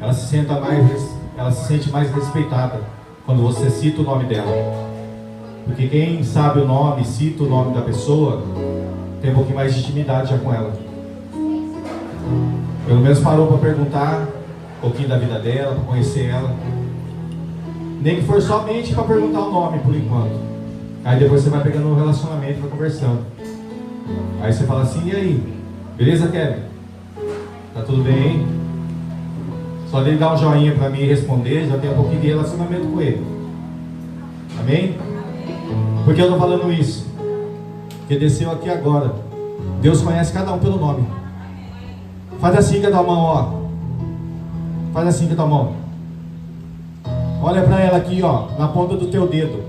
ela se sente mais respeitada quando você cita o nome dela. Porque quem sabe o nome, cita o nome da pessoa, tem um pouquinho mais de intimidade já com ela. Pelo menos parou para perguntar um pouquinho da vida dela, para conhecer ela. Nem que for somente para perguntar o nome por enquanto. Aí depois você vai pegando um relacionamento, vai conversando. Aí você fala assim: e aí? Beleza, Kevin? Tá tudo bem? Só dele dar um joinha para mim e responder, já tem um pouquinho de relacionamento com ele. Amém? Por que eu estou falando isso? Porque desceu aqui agora. Deus conhece cada um pelo nome. Faz assim com a tua mão, ó. Faz assim com a tua mão. Olha para ela aqui, ó, na ponta do teu dedo.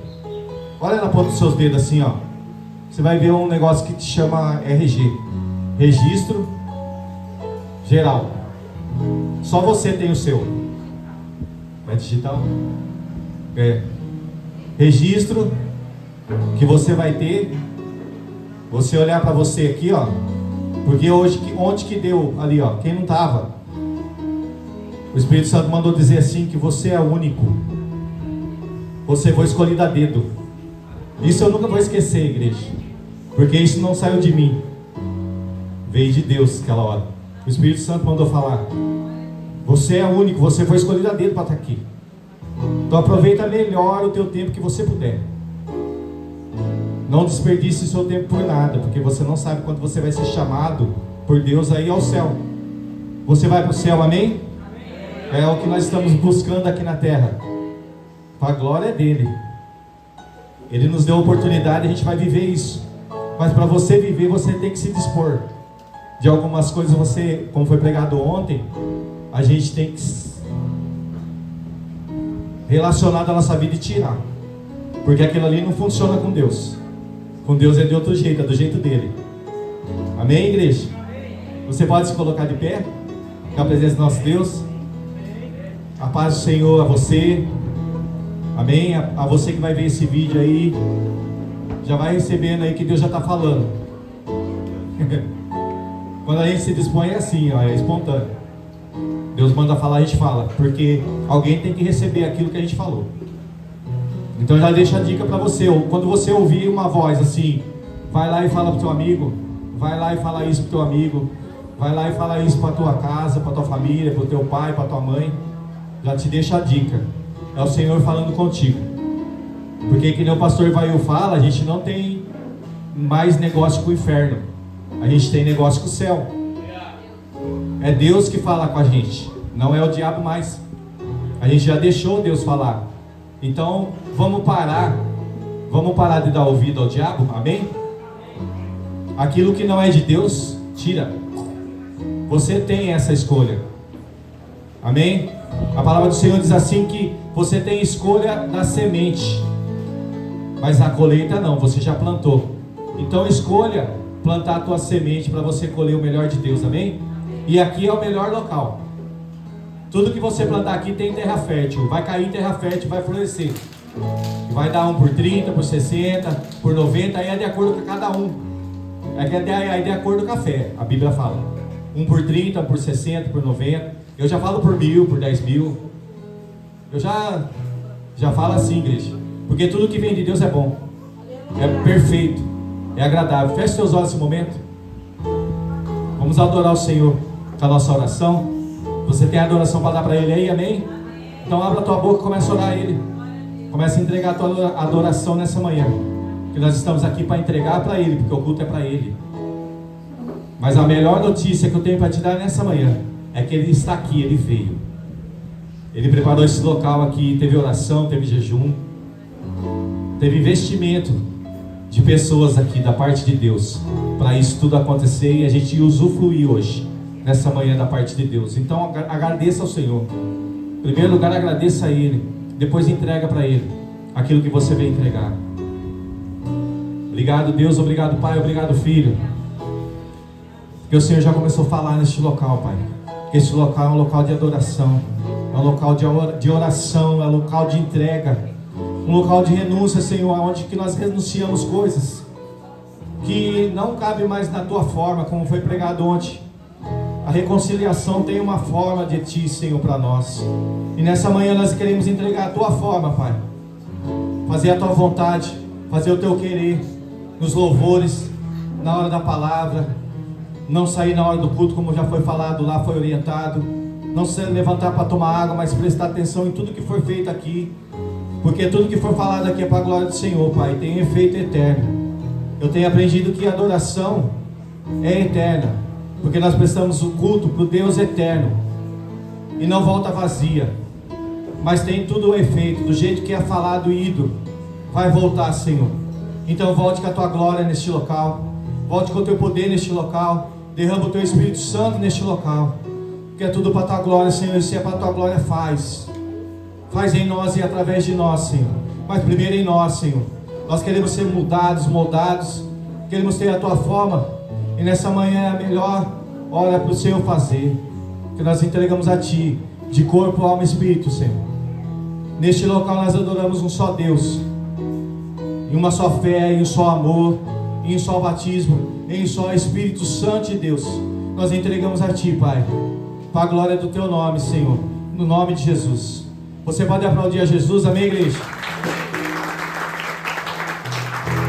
Olha na ponta dos seus dedos assim, ó. Você vai ver um negócio que te chama RG. Registro Geral. Só você tem o seu. Vai digitar? Registro que você vai ter. Você olhar para você aqui, ó. Porque hoje, onde que deu ali, ó? Quem não estava? O Espírito Santo mandou dizer assim, que você é único. Você foi escolhido a dedo. Isso eu nunca vou esquecer, igreja. Porque isso não saiu de mim. Veio de Deus aquela hora. O Espírito Santo mandou falar. Você é único, você foi escolhido a dedo para estar aqui. Então aproveita melhor o teu tempo que você puder. Não desperdice o seu tempo por nada, porque você não sabe quando você vai ser chamado por Deus aí ao céu. Você vai para o céu, amém? É o que nós estamos buscando aqui na terra. Para a glória dele. Ele nos deu a oportunidade, a gente vai viver isso. Mas para você viver, você tem que se dispor. De algumas coisas você, como foi pregado ontem, a gente tem que relacionar da nossa vida e tirar. Porque aquilo ali não funciona com Deus. Com Deus é de outro jeito, é do jeito dele. Amém, igreja? Você pode se colocar de pé, na presença do nosso Deus. A paz do Senhor a você. Amém? A você que vai ver esse vídeo aí, já vai recebendo aí que Deus já está falando. Quando a gente se dispõe é assim, ó, é espontâneo. Deus manda falar, a gente fala. Porque alguém tem que receber aquilo que a gente falou. Então já deixa a dica para você. Quando você ouvir uma voz assim, vai lá e fala pro teu amigo. Vai lá e fala isso pro teu amigo. Vai lá e fala isso para tua casa, para tua família, para o teu pai, para tua mãe. Já te deixa a dica. É o Senhor falando contigo. Porque que nem o pastor Vail fala, a gente não tem mais negócio com o inferno. A gente tem negócio com o céu. É Deus que fala com a gente, não é o diabo mais. A gente já deixou Deus falar. Então vamos parar de dar ouvido ao diabo, amém? Aquilo que não é de Deus, tira. Você tem essa escolha, amém? A palavra do Senhor diz assim que você tem escolha da semente, mas a colheita não, você já plantou. Então escolha plantar a tua semente para você colher o melhor de Deus, amém? E aqui é o melhor local. Tudo que você plantar aqui tem terra fértil. Vai cair em terra fértil, vai florescer. Vai dar 1 por 30, por 60, por 90. Aí é de acordo com cada um. É de acordo com a fé, a Bíblia fala. 1 por 30, 1 por 60, por 90. Eu já falo por 1000, por 10.000. Eu já falo assim, igreja. Porque tudo que vem de Deus é bom. É perfeito. É agradável. Feche seus olhos nesse momento. Vamos adorar o Senhor com a nossa oração. Você tem adoração para dar para Ele aí, amém? Então abra a tua boca e comece a orar a Ele. Comece a entregar a tua adoração nessa manhã. Que nós estamos aqui para entregar para Ele, porque o culto é para Ele. Mas a melhor notícia que eu tenho para te dar nessa manhã é que Ele está aqui, Ele veio. Ele preparou esse local aqui, teve oração, teve jejum, teve investimento de pessoas aqui da parte de Deus para isso tudo acontecer e a gente usufruir hoje, nessa manhã da parte de Deus. Então agradeça ao Senhor. Em primeiro lugar, agradeça a Ele. Depois entrega para Ele aquilo que você veio entregar. Obrigado, Deus. Obrigado, Pai. Obrigado, Filho. Porque o Senhor já começou a falar neste local, Pai. Que esse local é um local de adoração, é um local de oração, é um local de entrega, um local de renúncia, Senhor, onde que nós renunciamos coisas que não cabem mais na Tua forma, como foi pregado ontem. A reconciliação tem uma forma de Ti, Senhor, para nós. E nessa manhã nós queremos entregar a Tua forma, Pai. Fazer a Tua vontade, fazer o Teu querer, nos louvores, na hora da palavra. Não sair na hora do culto, como já foi falado lá, foi orientado. Não se levantar para tomar água, mas prestar atenção em tudo que for feito aqui. Porque tudo que for falado aqui é para a glória do Senhor, Pai. Tem efeito eterno. Eu tenho aprendido que a adoração é eterna. Porque nós prestamos o culto para o Deus eterno. E não volta vazia. Mas tem tudo o efeito. Do jeito que é falado e ido, vai voltar, Senhor. Então volte com a Tua glória neste local. Volte com o Teu poder neste local. Derrama o Teu Espírito Santo neste local. Porque é tudo para a Tua glória, Senhor. E se é para a Tua glória, faz. Faz em nós e através de nós, Senhor. Mas primeiro em nós, Senhor. Nós queremos ser mudados, moldados. Queremos ter a Tua forma. E nessa manhã é a melhor hora para o Senhor fazer. Que nós entregamos a Ti, de corpo, alma e espírito, Senhor. Neste local nós adoramos um só Deus. Em uma só fé, em um só amor, em um só batismo, em um só Espírito Santo de Deus. Nós entregamos a Ti, Pai. Para a glória do Teu nome, Senhor. No nome de Jesus. Você pode aplaudir a Jesus, amém, igreja?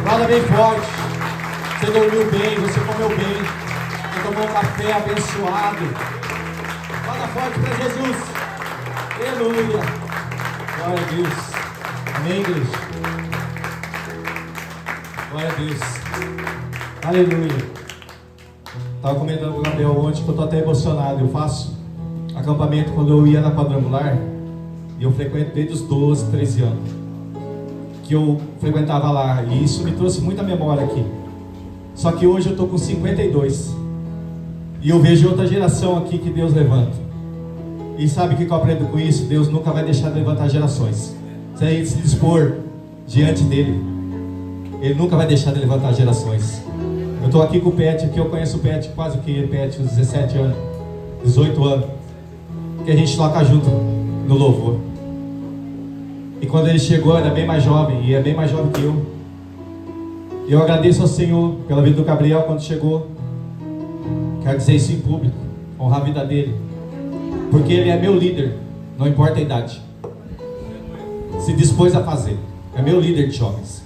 Fala bem forte. Você dormiu bem, você comeu bem, você tomou um café abençoado. Fala forte para Jesus. Aleluia. Glória a Deus. Amém, igreja? Glória a Deus. Aleluia. Estava comentando com o Gabriel ontem que eu estou até emocionado. Eu faço acampamento quando eu ia na quadrangular. E eu frequento desde os 12, 13 anos que eu frequentava lá. E isso me trouxe muita memória aqui. Só que hoje eu estou com 52. E eu vejo outra geração aqui que Deus levanta. E sabe o que eu aprendo com isso? Deus nunca vai deixar de levantar gerações. Se a gente se dispor diante dele, Ele nunca vai deixar de levantar gerações. Eu estou aqui com o Pet, que eu conheço o Pet quase que Pet, uns 17 anos, 18 anos. Que a gente toca junto no louvor. E quando ele chegou, era bem mais jovem, e é bem mais jovem que eu. Eu agradeço ao Senhor pela vida do Gabriel quando chegou. Quero dizer isso em público, honrar a vida dele, porque ele é meu líder, não importa a idade. Se dispôs a fazer, é meu líder de jovens.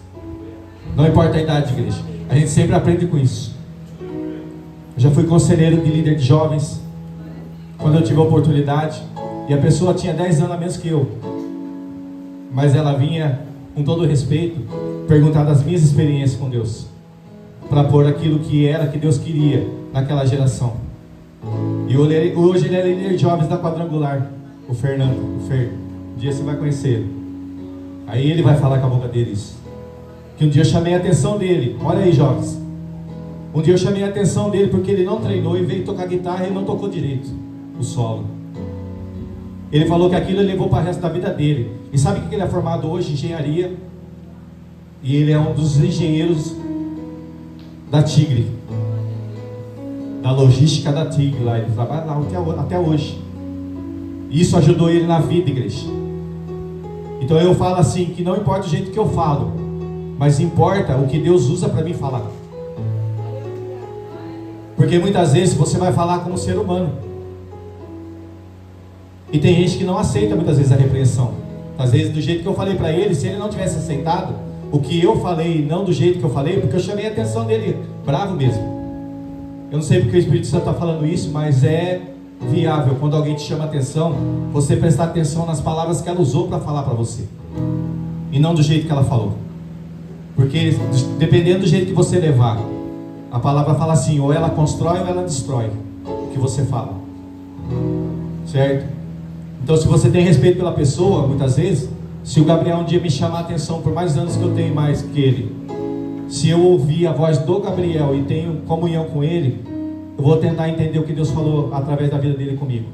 Não importa a idade, igreja. A gente sempre aprende com isso. Eu já fui conselheiro de líder de jovens, quando eu tive a oportunidade. E a pessoa tinha 10 anos a menos que eu, mas ela vinha com todo o respeito perguntar das minhas experiências com Deus, para pôr aquilo que era, que Deus queria naquela geração. E hoje ele é líder de jovens da quadrangular, o Fernando, o Fer. Um dia você vai conhecer ele. Aí ele vai falar com a boca dele isso. Que um dia eu chamei a atenção dele. Olha aí, jovens. Um dia eu chamei a atenção dele porque ele não treinou e veio tocar guitarra e não tocou direito o solo. Ele falou que aquilo ele levou para o resto da vida dele. E sabe o que ele é formado hoje? Engenharia. E ele é um dos engenheiros da Tigre, da logística da Tigre lá. Ele trabalha lá até hoje. E isso ajudou ele na vida, igreja. Então eu falo assim, que não importa o jeito que eu falo, mas importa o que Deus usa para mim falar. Porque muitas vezes você vai falar como ser humano. E tem gente que não aceita muitas vezes a repreensão. Às vezes do jeito que eu falei para ele, se ele não tivesse aceitado o que eu falei, não do jeito que eu falei, porque eu chamei a atenção dele, bravo mesmo. Eu não sei porque o Espírito Santo está falando isso, mas é viável quando alguém te chama a atenção, você prestar atenção nas palavras que ela usou para falar para você, e não do jeito que ela falou. Porque dependendo do jeito que você levar, a palavra fala assim, ou ela constrói ou ela destrói o que você fala. Certo? Então se você tem respeito pela pessoa, muitas vezes, se o Gabriel um dia me chamar a atenção, por mais anos que eu tenho mais que ele, se eu ouvir a voz do Gabriel e tenho comunhão com ele, eu vou tentar entender o que Deus falou através da vida dele comigo.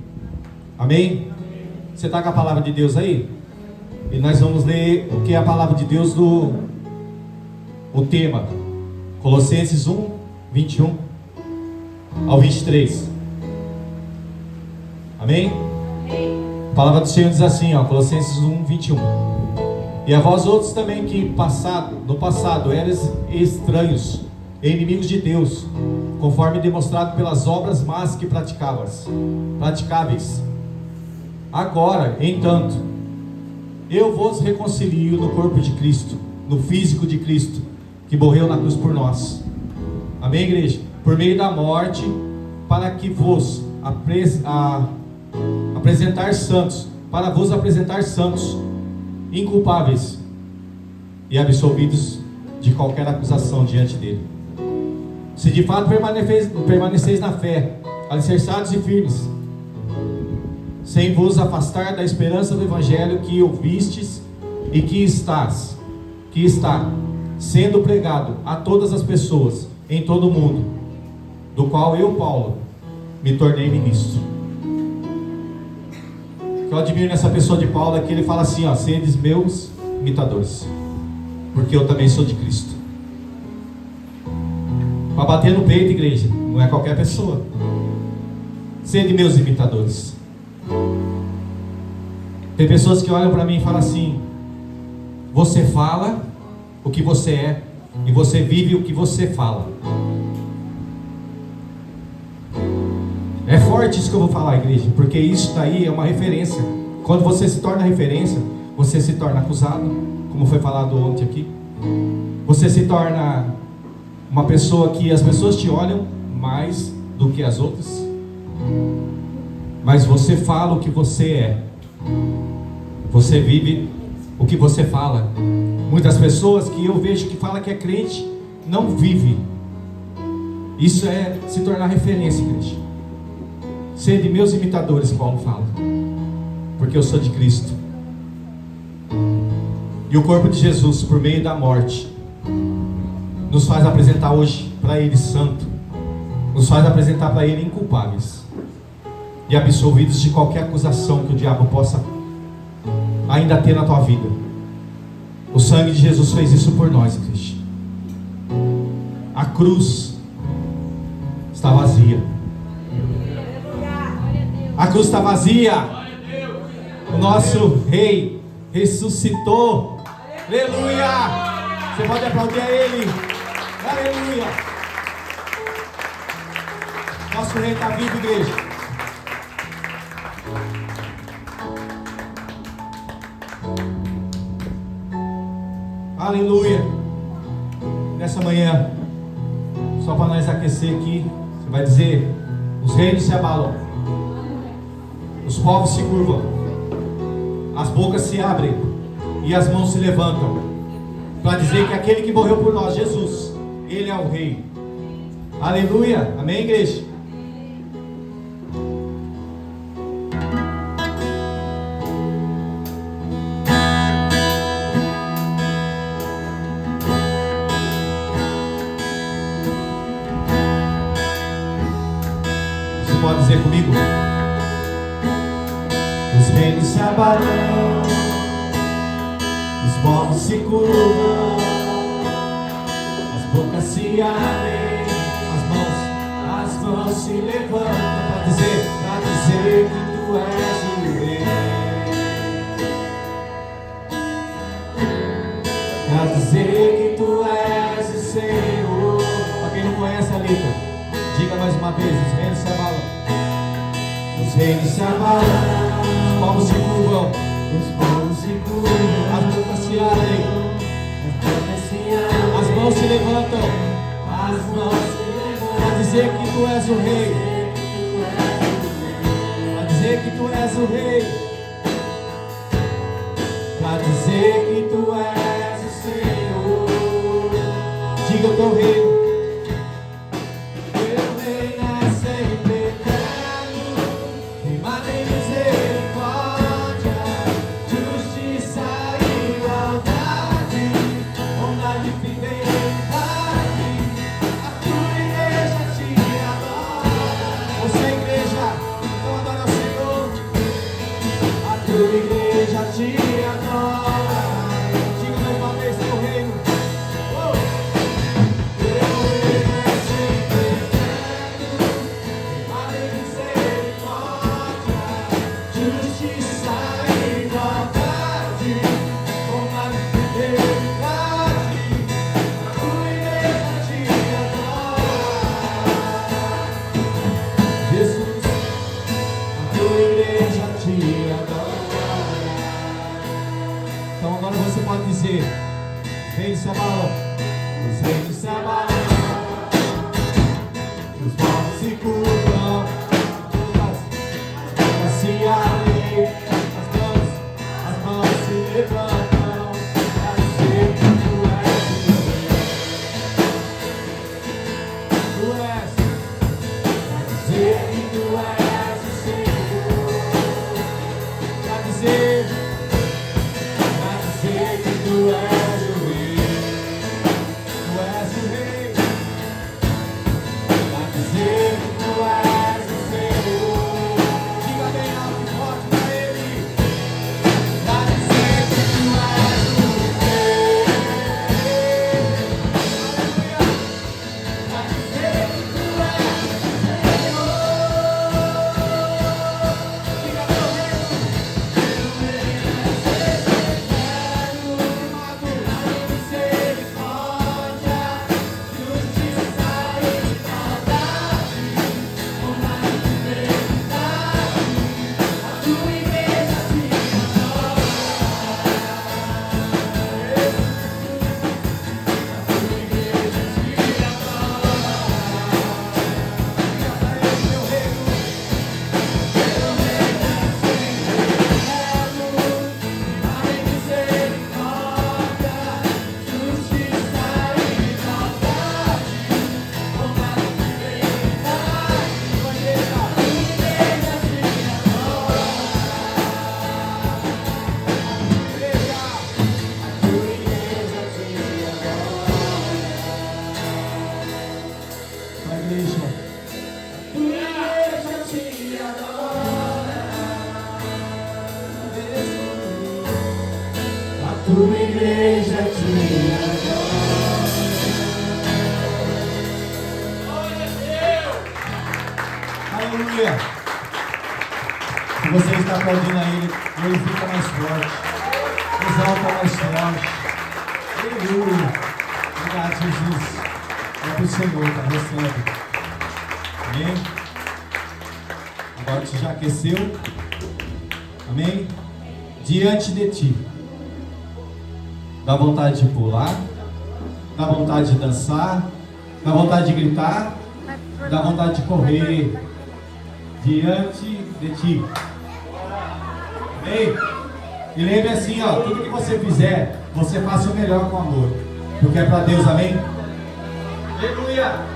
Amém? Você está com a palavra de Deus aí? E nós vamos ler o que é a palavra de Deus do o tema Colossenses 1, 21 ao 23. Amém? A palavra do Senhor diz assim, ó, Colossenses 1, 21. E a vós outros também que no passado eres estranhos e inimigos de Deus, conforme demonstrado pelas obras más que praticáveis. Agora, entanto, eu vos reconcilio no corpo de Cristo, no físico de Cristo, que morreu na cruz por nós. Amém, igreja? Por meio da morte, para que vos apresentar santos, para vos apresentar santos, inculpáveis e absolvidos de qualquer acusação diante dele. Se de fato permaneceis na fé, alicerçados e firmes, sem vos afastar da esperança do evangelho que ouvistes e que está sendo pregado a todas as pessoas em todo o mundo, do qual eu, Paulo, me tornei ministro. O que eu admiro nessa pessoa de Paulo é que ele fala assim, sedes meus imitadores, porque eu também sou de Cristo. Para bater no peito, igreja, não é qualquer pessoa. Sede meus imitadores. Tem pessoas que olham para mim e falam assim: você fala o que você é e você vive o que você fala. É forte isso que eu vou falar, igreja, porque isso daí é uma referência. Quando você se torna referência, você se torna acusado, como foi falado ontem aqui. Você se torna uma pessoa que as pessoas te olham mais do que as outras. Mas você fala o que você é. Você vive o que você fala. Muitas pessoas que eu vejo que falam que é crente, não vive. Isso é se tornar referência, igreja. Sede meus imitadores, Paulo fala, porque eu sou de Cristo. E o corpo de Jesus, por meio da morte, nos faz apresentar hoje para Ele santo, nos faz apresentar para Ele inculpáveis e absolvidos de qualquer acusação que o diabo possa ainda ter na tua vida. O sangue de Jesus fez isso por nós, igreja. A cruz está vazia. A cruz está vazia. O nosso Rei ressuscitou. Aleluia! Você pode aplaudir a Ele. Aleluia! Nosso Rei está vivo, igreja. Aleluia! Nessa manhã, só para nós aquecer aqui, você vai dizer: os reinos se abalam, os povos se curvam, as bocas se abrem e as mãos se levantam, para dizer que aquele que morreu por nós, Jesus, Ele é o Rei. Aleluia! Amém, igreja? Você pode dizer comigo? Os reinos se abalam, os povos se curvam, as bocas se abrem, as mãos se levantam para dizer que tu és o Rei, para dizer que tu és o Senhor. Para quem não conhece a letra, diga mais uma vez: os reinos se abalam, os reinos se abalam, os povos se curvam, as bocas se abrem, as mãos se levantam, para dizer que tu és o Rei, para dizer que tu és o Rei, para dizer que tu és o Senhor. Diga o teu reino. pode dizer: vem se abalou, os reinos se abalam, os povos se curvam, as bocas se abrem, as mãos se levantam, pra dizer que tu és o rei. Tu és, pra dizer que tu és o Senhor, pra dizer que tu és o rei, tu és o rei, pra dizer que tu és o Senhor. Diga bem alto e forte pra Ele, pra dizer que tu és o rei. Aleluia, pra dizer que tu és o Senhor. Diga meu reino, tua igreja te adora. Aleluia. Se você está aplaudindo a Ele, Ele fica mais forte, exalta mais forte. Aleluia. Obrigado, Jesus. É para o Senhor, tá? Recebe. Amém? Agora que você já aqueceu. Amém? Diante de ti. Dá vontade de pular, dá vontade de dançar, dá vontade de gritar, dá vontade de correr diante de ti. Amém? E lembre assim, ó, tudo que você fizer, você faça o melhor com amor, porque é para Deus, amém? Aleluia!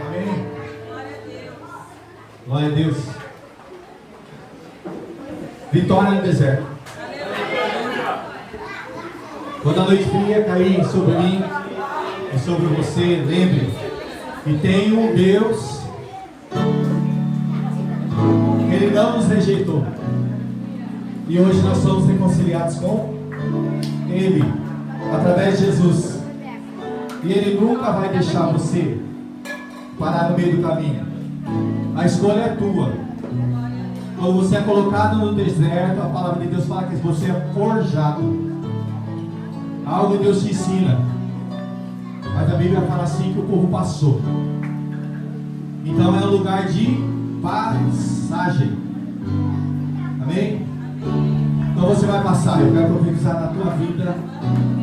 Amém. Glória a Deus. Vitória no deserto. Quando a noite fria cair sobre mim e sobre você, lembre que tem um Deus que Ele não nos rejeitou. E hoje nós somos reconciliados com Ele, através de Jesus. E Ele nunca vai deixar você parar no meio do caminho. A escolha é tua. Quando você é colocado no deserto, a palavra de Deus fala que você é forjado. Algo Deus te ensina. Mas a Bíblia fala assim que o povo passou. Então é um lugar de passagem. Amém? Então você vai passar. Eu quero profetizar na tua vida.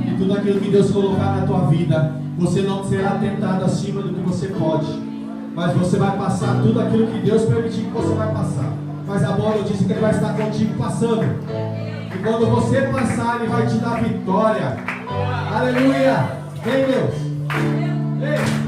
E tudo aquilo que Deus colocar na tua vida, você não será tentado acima do que você pode. Mas você vai passar tudo aquilo que Deus permitir que você vai passar. Mas a boa notícia é que Ele vai estar contigo passando. E quando você passar, Ele vai te dar vitória. Aleluia! Vem, Deus! Vem!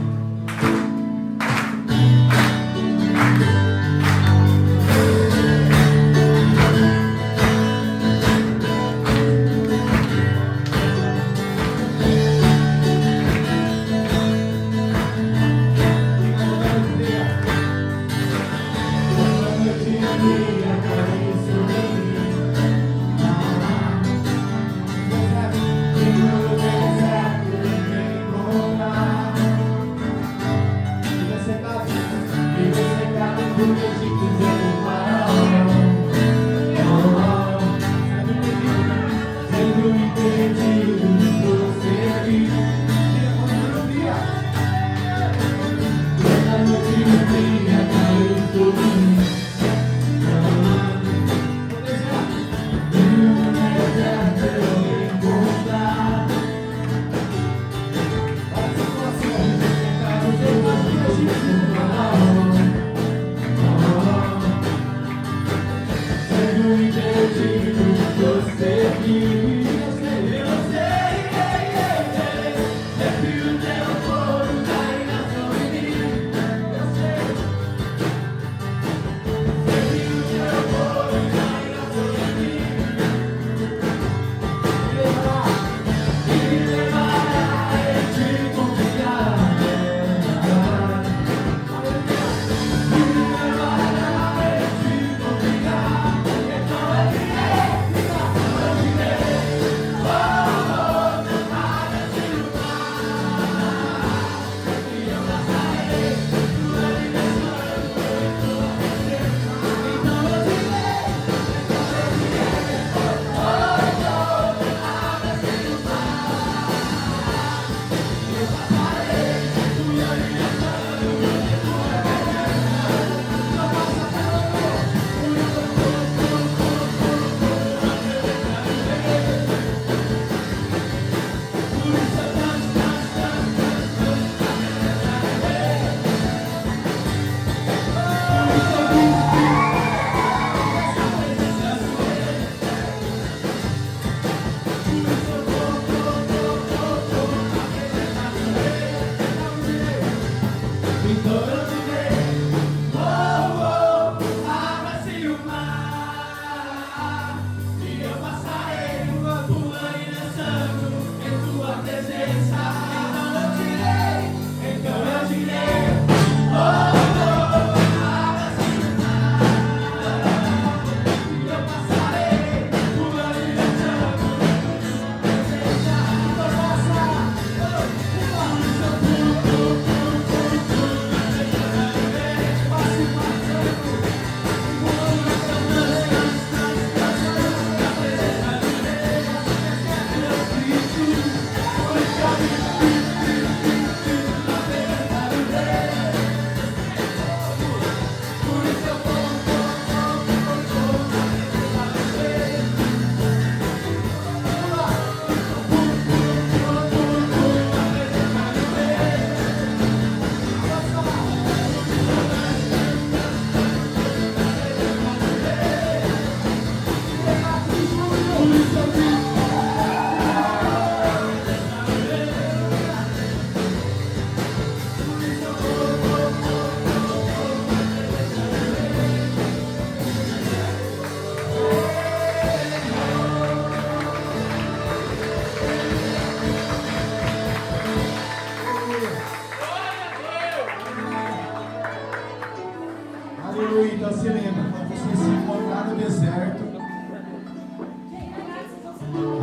Aleluia. Então se lembra, quando você se encontrar no deserto.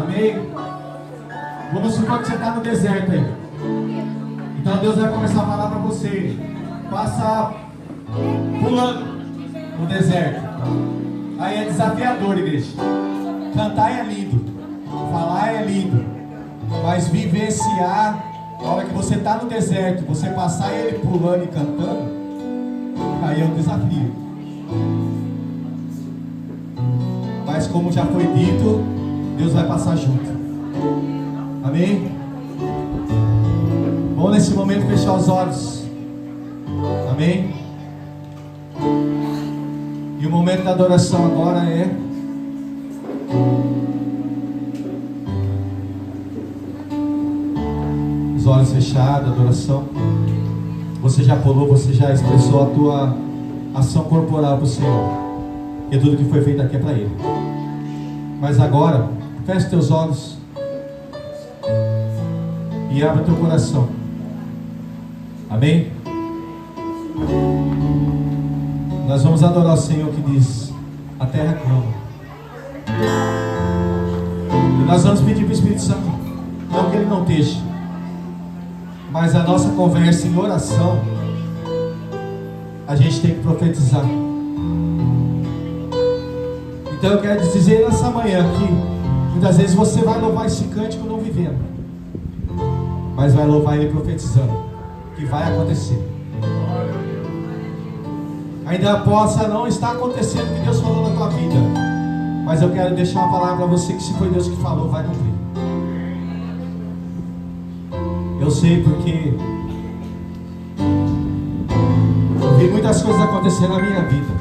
Amém? Vamos supor que você está no deserto aí. Então Deus vai começar a falar para você. Passa pulando no deserto. Aí é desafiador, igreja. Cantar é lindo. Falar é lindo. Mas vivenciar, a hora que você está no deserto, você passar ele pulando e cantando, aí é um desafio. Mas como já foi dito, Deus vai passar junto. Amém? Vamos nesse momento fechar os olhos. Amém? E o momento da adoração agora é os olhos fechados, adoração. Você já pulou, você já expressou a tua ação corporal para o Senhor, porque tudo que foi feito aqui é para Ele. Mas agora, feche teus olhos e abra teu coração. Amém? Nós vamos adorar o Senhor que diz: a terra clama. E nós vamos pedir para o Espírito Santo, não que Ele não esteja, mas a nossa conversa em oração, a gente tem que profetizar. Então eu quero dizer nessa manhã que muitas vezes você vai louvar esse cântico não vivendo, mas vai louvar ele profetizando que vai acontecer. Ainda possa não estar acontecendo o que Deus falou na tua vida, mas eu quero deixar uma palavra para você que se foi Deus que falou, vai cumprir. Eu sei porque eu vi muitas coisas acontecer na minha vida.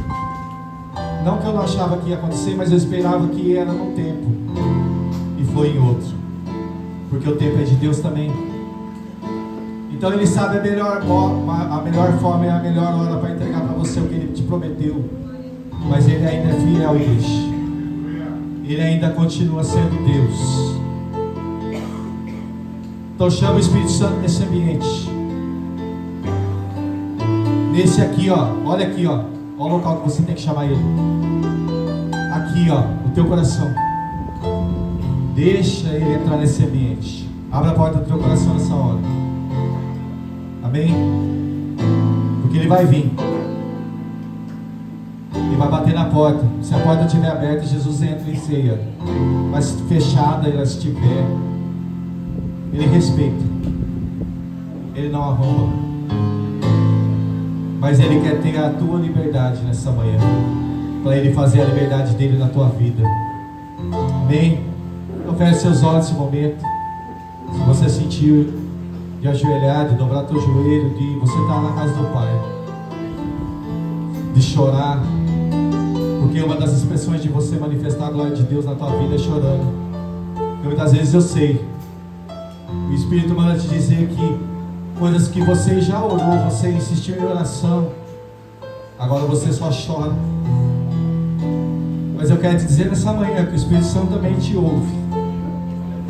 Não que eu não achava que ia acontecer, mas eu esperava que era num tempo e foi em outro, porque o tempo é de Deus também. Então Ele sabe a melhor forma e a melhor hora para entregar para você o que Ele te prometeu. Mas Ele ainda é fiel, igreja. Ele ainda continua sendo Deus. Então chama o Espírito Santo nesse ambiente. Nesse aqui, ó. Olha aqui, ó. Olha o local que você tem que chamar Ele. Aqui, ó. No teu coração. Deixa Ele entrar nesse ambiente. Abra a porta do teu coração nessa hora. Amém? Porque Ele vai vir. Ele vai bater na porta. Se a porta estiver aberta, Jesus entra em ceia. Mas fechada ela estiver, Ele respeita. Ele não arromba. Mas Ele quer ter a tua liberdade nessa manhã, para Ele fazer a liberdade dEle na tua vida. Amém? Então feche seus olhos nesse momento. Se você sentir de ajoelhar, de dobrar teu joelho, de você estar na casa do Pai, de chorar, porque uma das expressões de você manifestar a glória de Deus na tua vida é chorando. E muitas vezes eu sei, o Espírito manda te dizer que coisas que você já orou, você insistiu em oração, agora você só chora. Mas eu quero te dizer nessa manhã que o Espírito Santo também te ouve,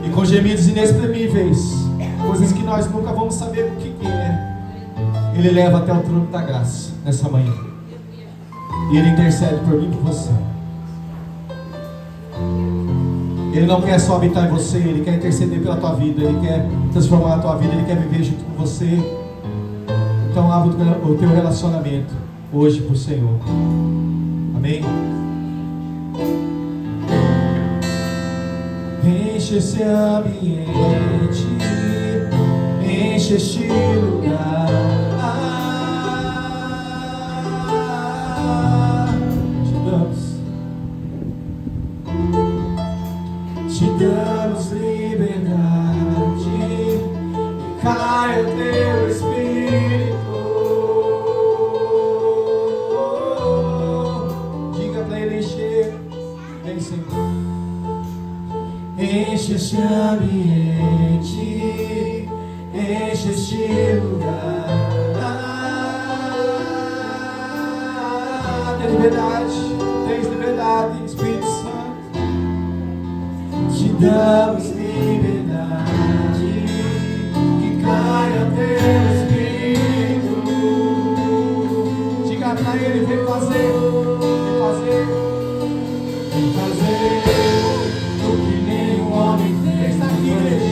e com gemidos inexprimíveis, coisas que nós nunca vamos saber o que é, Ele leva até o trono da graça nessa manhã, e Ele intercede por mim e por você. Ele não quer só habitar em você, Ele quer interceder pela tua vida, Ele quer transformar a tua vida, Ele quer viver junto com você. Então abre o teu relacionamento hoje para o Senhor. Amém? Enche esse ambiente, enche este lugar. Te damos liberdade, e cai o teu Espírito. Diga para Ele encher. Vem, Senhor. Enche este ambiente, enche este lugar. Tem liberdade, tens liberdade, Espírito Santo. Te damos liberdade, que caia teu Espírito. Diga pra Ele, vem fazer, vem fazer, vem fazer o que nenhum homem fez. Ele está aqui, igreja.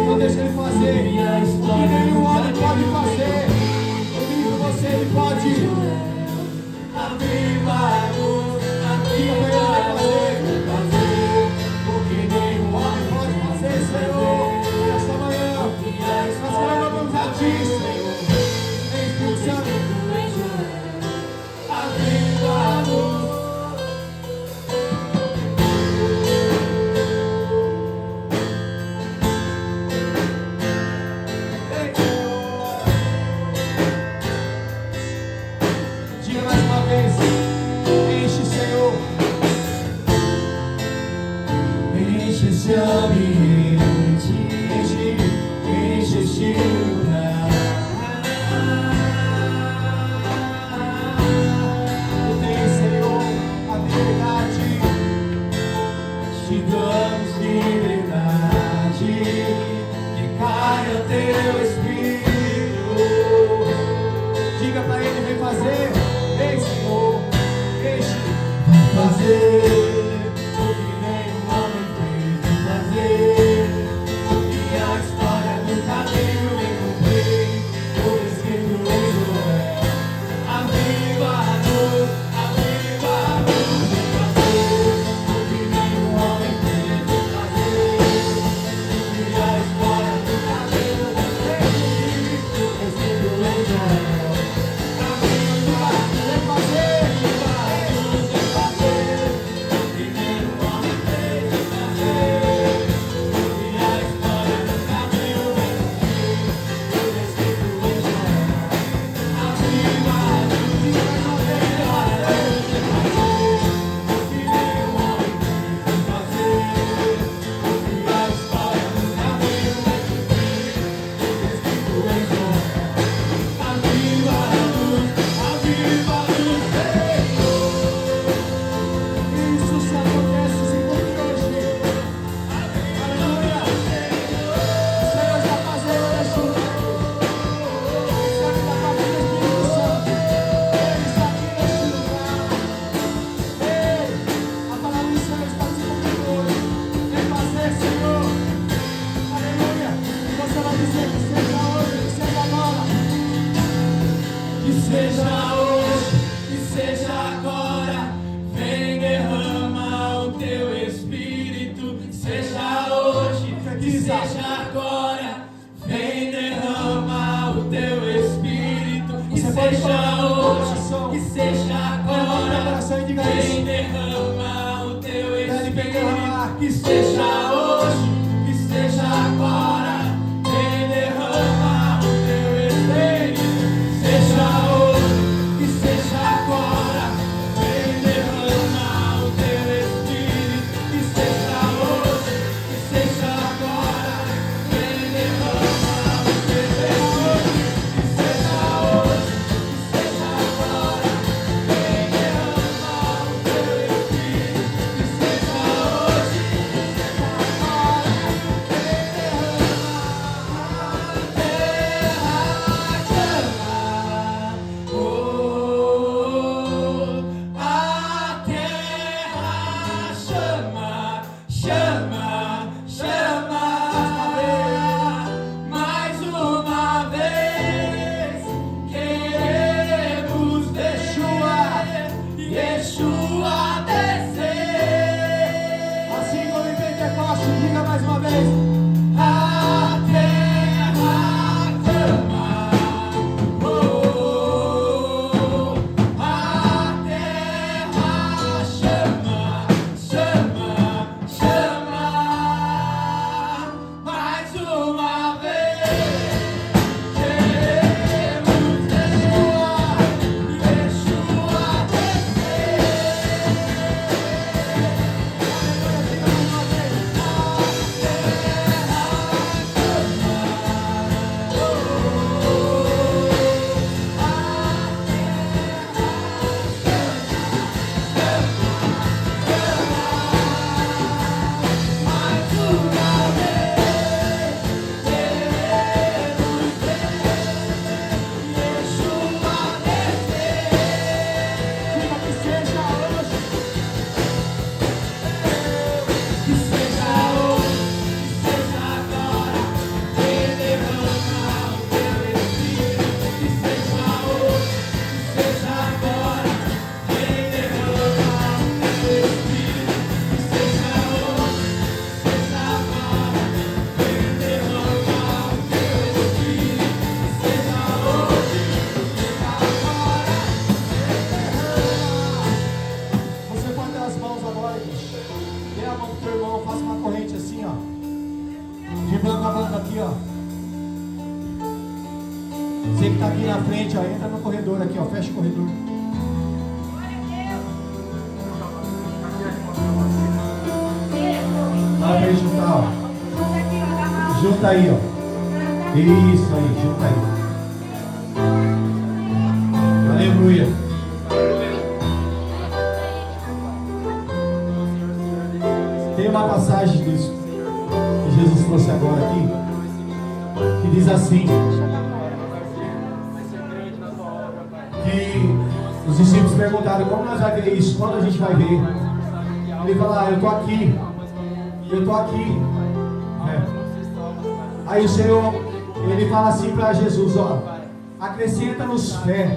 Então deixa Ele fazer o que nenhum homem pode fazer. Comigo você Ele pode. Aviva-nos, fazer o que nenhum homem pode fazer, Senhor. Esta manhã, nós clamamos a Ti, Senhor. Espírito Santo, aviva-nos. Diga mais uma vez, enche, Senhor, enche esse ambiente, enche este lugar. Tu tens, Senhor, a liberdade, te damos liberdade, que caia teu Espírito. Diga pra Ele, vem fazer. Vem, Senhor, deixe fazer o que nenhum homem fez, fazer o que a história do caminho vem cumprir, por escrito em Joel. Aviva-nos, aviva-nos, fazer o que nenhum homem fez, fazer o que a história do caminho vem cumprir, por escrito em Joel. Vem frente, ó. Entra no corredor aqui, ó. Fecha o corredor. Vai pra ele juntar, ó. Junta aí, ó. Isso aí, junta aí. Aleluia. Tem uma passagem disso que Jesus trouxe agora aqui, que diz assim, que os discípulos perguntaram: como nós vamos ver isso? Quando a gente vai ver? Ele fala: eu estou aqui. Eu estou aqui. Aí o Senhor, ele fala assim para Jesus: ó, acrescenta-nos fé.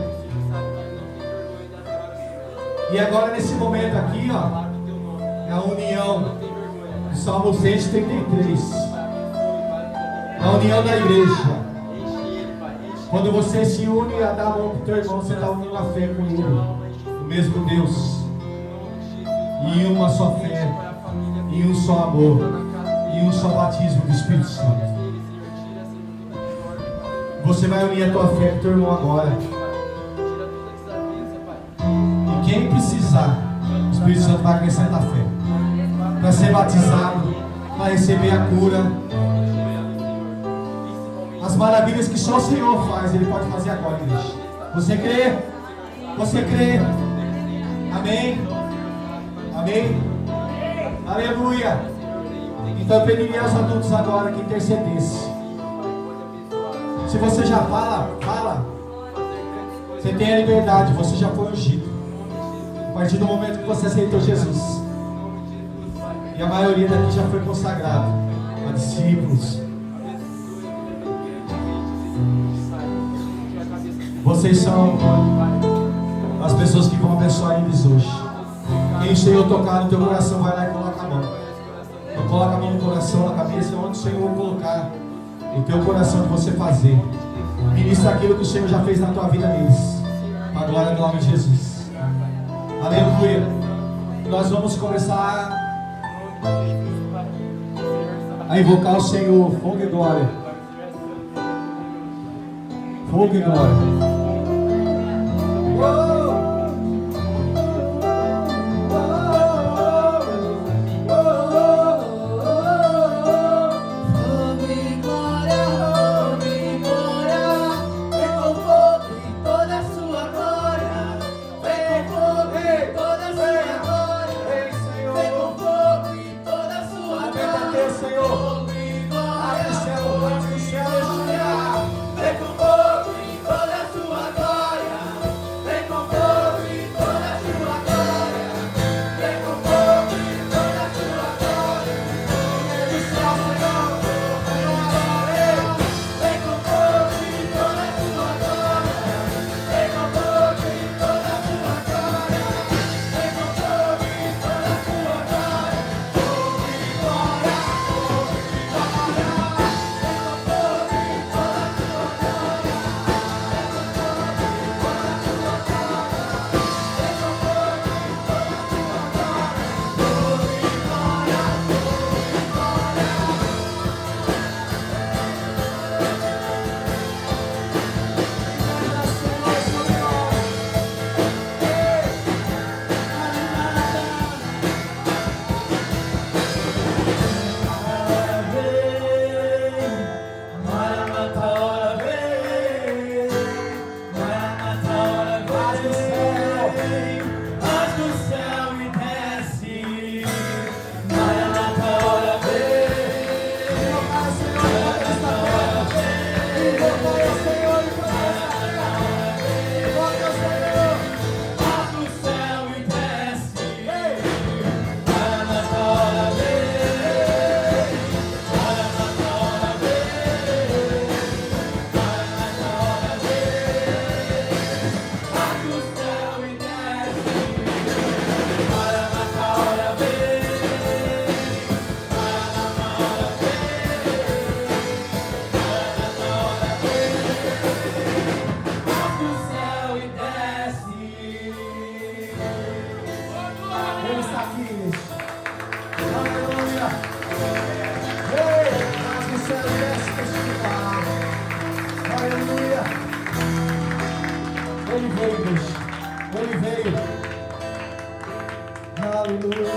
E agora nesse momento aqui, ó, é a união. Salmo 133. A união da igreja. Quando você se une a dar a mão para o teu irmão, você está unindo a fé com ele, o mesmo Deus, e uma só fé, e um só amor, e um só batismo do Espírito Santo. Você vai unir a tua fé com o teu irmão agora. E quem precisar, o Espírito Santo vai acrescentar fé para ser batizado, para receber a cura. As maravilhas que só o Senhor faz, Ele pode fazer agora, igreja. Você crê? Você crê? Amém? Amém? Aleluia! Então eu pediria aos adultos agora que intercedessem. Se você já fala, fala. Você tem a liberdade, você já foi ungido. A partir do momento que você aceitou Jesus. E a maioria daqui já foi consagrado a discípulos. Vocês são as pessoas que vão abençoar eles hoje. Quem o Senhor tocar no teu coração, vai lá e coloca a mão. Então coloca a mão no coração, na cabeça, onde o Senhor colocar o teu coração de você fazer. Ministra aquilo que o Senhor já fez na tua vida neles. Para a glória do nome de Jesus. Aleluia. Nós vamos começar a invocar o Senhor. Fogo e glória. Fogo e glória. Toda a sua Ele veio, Deus. Ele veio. Aleluia.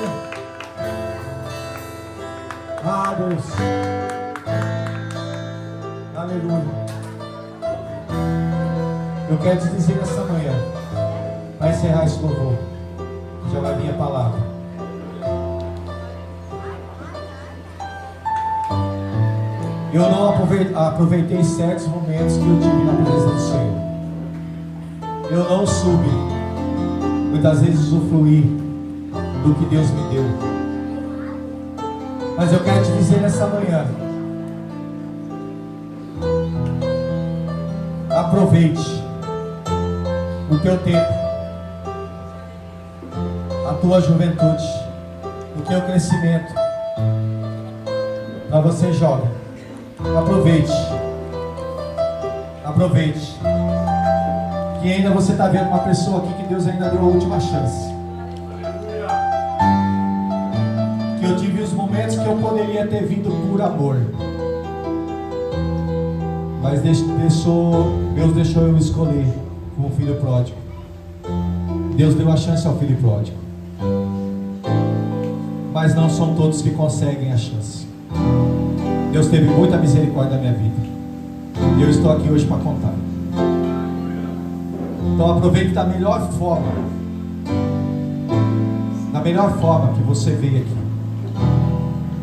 Ah, Deus. Aleluia. Eu quero te dizer nessa manhã, para encerrar esse louvor, já vai vir a palavra. Eu não aproveitei certos momentos que eu tive na presença do Senhor. Eu não soube, muitas vezes, usufruir do que Deus me deu. Mas eu quero te dizer nessa manhã, aproveite o teu tempo, a tua juventude, o teu crescimento, para você jovem. Aproveite, que ainda você está vendo uma pessoa aqui que Deus ainda deu a última chance. Que eu tive os momentos que eu poderia ter vindo por amor, mas Deus deixou eu escolher como filho pródigo. Deus deu a chance ao filho pródigo, mas não são todos que conseguem a chance. Deus teve muita misericórdia na minha vida, e eu estou aqui hoje para contar. Então aproveite da melhor forma que você veio aqui.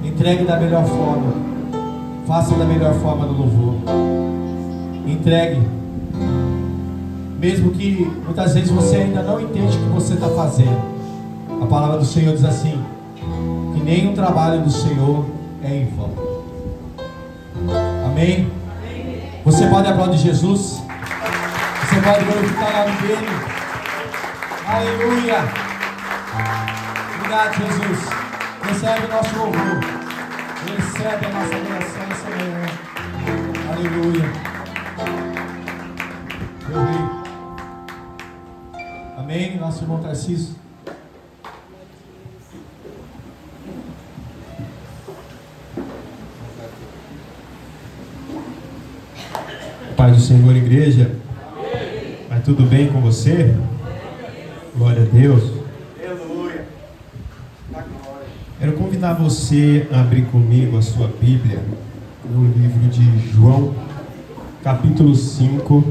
Entregue da melhor forma, faça da melhor forma no louvor. Entregue, mesmo que muitas vezes você ainda não entende o que você está fazendo. A palavra do Senhor diz assim, que nenhum trabalho do Senhor é em vão. Amém? Você pode aplaudir Jesus? Você pode glorificar o nome dele? Aleluia! Obrigado, Jesus. Recebe o nosso louvor. Recebe a nossa adoração nessa manhã. Aleluia. Meu rei. Amém? Nosso irmão Tarcísio. Paz do Senhor, igreja. Vai tudo bem com você? Glória a Deus. Aleluia. Quero convidar você a abrir comigo a sua Bíblia no livro de João, capítulo 5,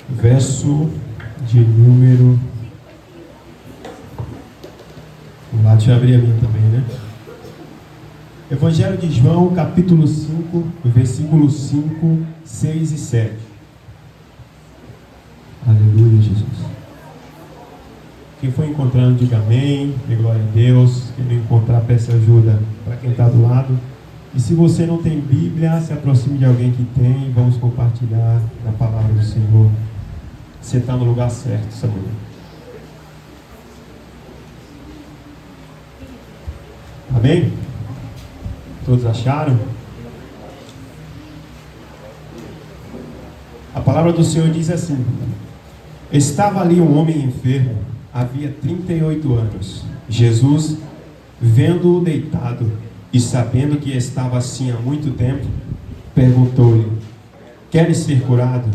verso de número... Vamos lá, deixa eu abrir a minha também, né? Evangelho de João, capítulo 5, versículos 5, 6 e 7. Aleluia, Jesus. Quem for encontrando, diga amém, dê glória a Deus. Quem não encontrar, peça ajuda para quem está do lado. E se você não tem Bíblia, se aproxime de alguém que tem. Vamos compartilhar a palavra do Senhor. Você está no lugar certo essa manhã. Amém? Todos acharam? A palavra do Senhor diz assim: estava ali um homem enfermo, havia 38 anos. Jesus, vendo-o deitado e sabendo que estava assim há muito tempo, perguntou-lhe: queres ser curado?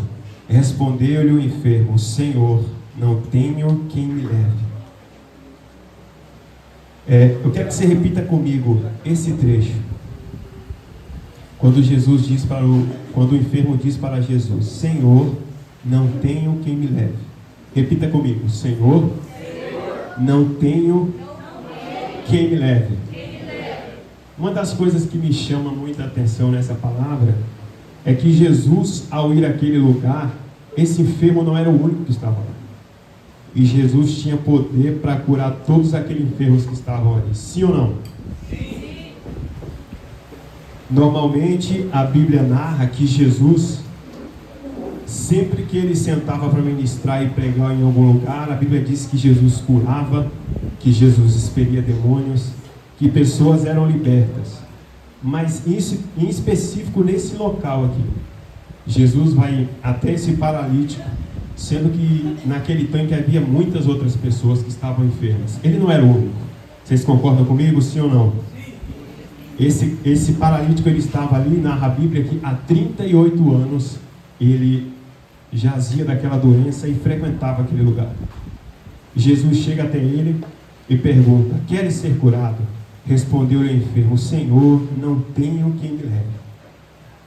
Respondeu-lhe o enfermo: Senhor, não tenho quem me leve. Eu quero que você repita comigo esse trecho. Quando o enfermo diz para Jesus: Senhor, não tenho quem me leve. Repita comigo: Senhor, não tenho quem me leve. Uma das coisas que me chama muita atenção nessa palavra é que Jesus, ao ir àquele lugar, esse enfermo não era o único que estava lá. E Jesus tinha poder para curar todos aqueles enfermos que estavam ali. Sim ou não? Sim. Normalmente a Bíblia narra que Jesus, sempre que ele sentava para ministrar e pregar em algum lugar, a Bíblia diz que Jesus curava, que Jesus expelia demônios, que pessoas eram libertas. Mas em específico nesse local aqui, Jesus vai até esse paralítico, sendo que naquele tanque havia muitas outras pessoas que estavam enfermas. Ele não era o único. Vocês concordam comigo, sim ou não? Esse paralítico, ele estava ali, narra a Bíblia, que há 38 anos ele jazia daquela doença e frequentava aquele lugar. Jesus chega até ele e pergunta: queres ser curado? Respondeu-lhe o enfermo: Senhor, não tenho quem me leve.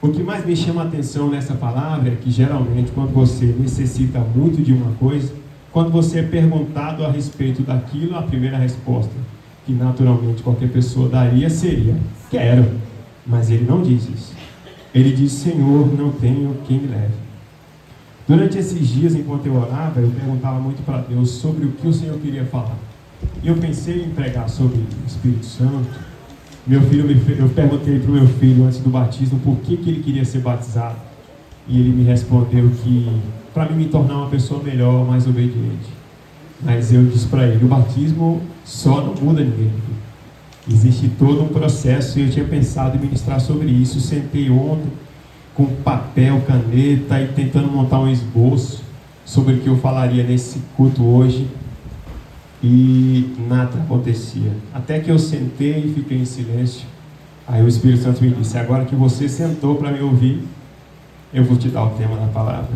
O que mais me chama a atenção nessa palavra é que geralmente quando você necessita muito de uma coisa, quando você é perguntado a respeito daquilo, a primeira resposta que naturalmente qualquer pessoa daria seria: quero. Mas ele não diz isso. Ele diz: Senhor, não tenho quem me leve. Durante esses dias, enquanto eu orava, eu perguntava muito para Deus sobre o que o Senhor queria falar. E eu pensei em pregar sobre o Espírito Santo. Eu perguntei para o meu filho antes do batismo por que ele queria ser batizado. E ele me respondeu que para mim me tornar uma pessoa melhor, mais obediente. Mas eu disse para ele: o batismo só não muda ninguém. Existe todo um processo e eu tinha pensado em ministrar sobre isso. Sentei ontem com papel, caneta e tentando montar um esboço sobre o que eu falaria nesse culto hoje. E nada acontecia. Até que eu sentei e fiquei em silêncio. Aí o Espírito Santo me disse: agora que você sentou para me ouvir, eu vou te dar o tema da palavra.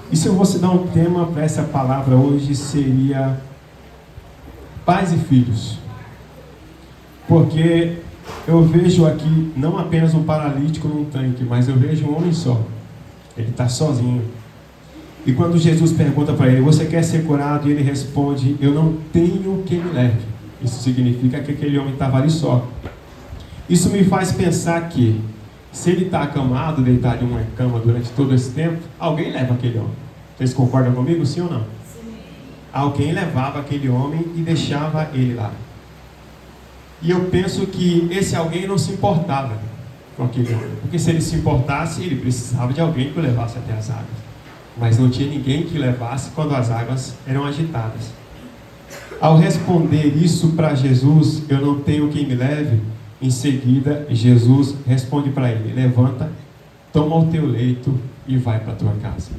E se eu fosse dar um tema para essa palavra hoje, seria pais e filhos. Porque eu vejo aqui não apenas um paralítico num tanque, mas eu vejo um homem só. Ele está sozinho. E quando Jesus pergunta para ele: você quer ser curado? E ele responde: eu não tenho quem me leve. Isso significa que aquele homem estava ali só. Isso me faz pensar que se ele está acamado, deitado em uma cama durante todo esse tempo, alguém leva aquele homem. Vocês concordam comigo, sim ou não? Sim. Alguém levava aquele homem e deixava ele lá. E eu penso que esse alguém não se importava com aquele homem. Porque se ele se importasse, ele precisava de alguém que o levasse até as águas. Mas não tinha ninguém que levasse quando as águas eram agitadas. Ao responder isso para Jesus: eu não tenho quem me leve, em seguida Jesus responde para ele: levanta, toma o teu leito e vai para a tua casa.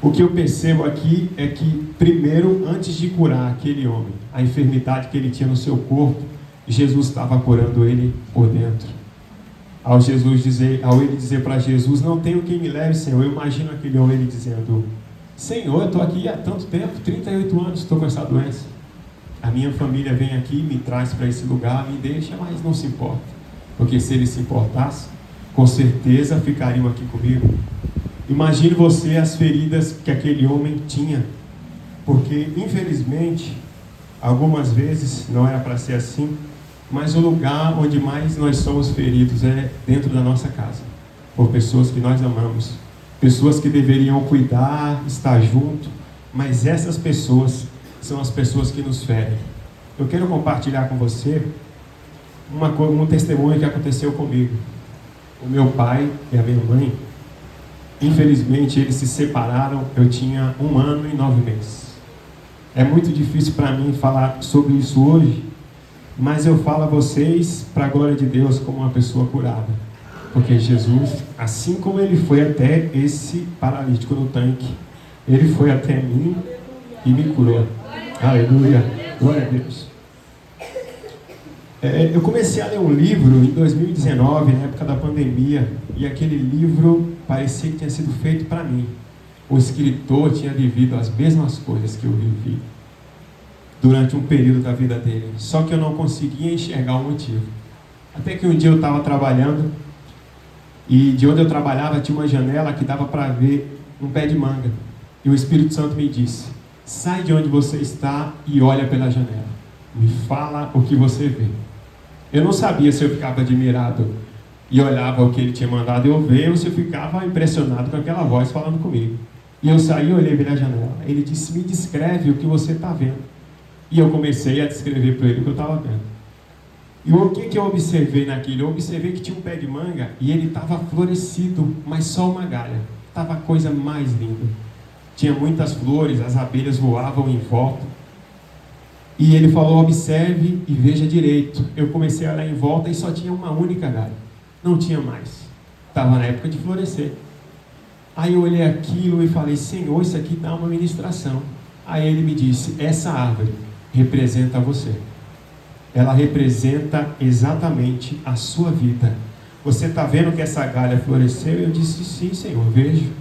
O que eu percebo aqui é que primeiro, antes de curar aquele homem, a enfermidade que ele tinha no seu corpo, Jesus estava curando ele por dentro. Ao ele dizer para Jesus: não tenho quem me leve, Senhor, eu imagino aquele homem ele dizendo: Senhor, eu estou aqui há tanto tempo, 38 anos, estou com essa doença. A minha família vem aqui, me traz para esse lugar, me deixa, mas não se importa. Porque se ele se importasse, com certeza ficariam aqui comigo. Imagine você as feridas que aquele homem tinha. Porque, infelizmente, algumas vezes, não era para ser assim, mas o lugar onde mais nós somos feridos é dentro da nossa casa, por pessoas que nós amamos, pessoas que deveriam cuidar, estar junto, mas essas pessoas são as pessoas que nos ferem. Eu quero compartilhar com você um testemunho que aconteceu comigo. O meu pai e a minha mãe, infelizmente, eles se separaram. Eu tinha 1 ano e 9 meses. É muito difícil para mim falar sobre isso hoje, mas eu falo a vocês para a glória de Deus como uma pessoa curada. Porque Jesus, assim como ele foi até esse paralítico no tanque, ele foi até mim e me curou. Aleluia, glória a Deus. Eu comecei a ler um livro em 2019, na época da pandemia, e aquele livro parecia que tinha sido feito para mim. O escritor tinha vivido as mesmas coisas que eu vivi durante um período da vida dele, só que eu não conseguia enxergar o motivo. Até que um dia eu estava trabalhando, e de onde eu trabalhava tinha uma janela que dava para ver um pé de manga, e o Espírito Santo me disse: sai de onde você está e olha pela janela, me fala o que você vê. Eu não sabia se eu ficava admirado e olhava o que ele tinha mandado eu ver, ou se eu ficava impressionado com aquela voz falando comigo. E eu saí e olhei pela janela. Ele disse: me descreve o que você está vendo. E eu comecei a descrever para ele o que eu estava vendo. E o que eu observei naquilo? Eu observei que tinha um pé de manga e ele estava florescido, mas só uma galha. Estava a coisa mais linda. Tinha muitas flores, as abelhas voavam em volta. E ele falou: observe e veja direito. Eu comecei a olhar em volta e só tinha uma única galha. Não tinha mais. Estava na época de florescer. Aí eu olhei aquilo e falei: Senhor, isso aqui dá uma ministração. Aí ele me disse: essa árvore representa você. Ela representa exatamente a sua vida. você está vendo que essa galha floresceu? Eu disse, sim, Senhor, vejo.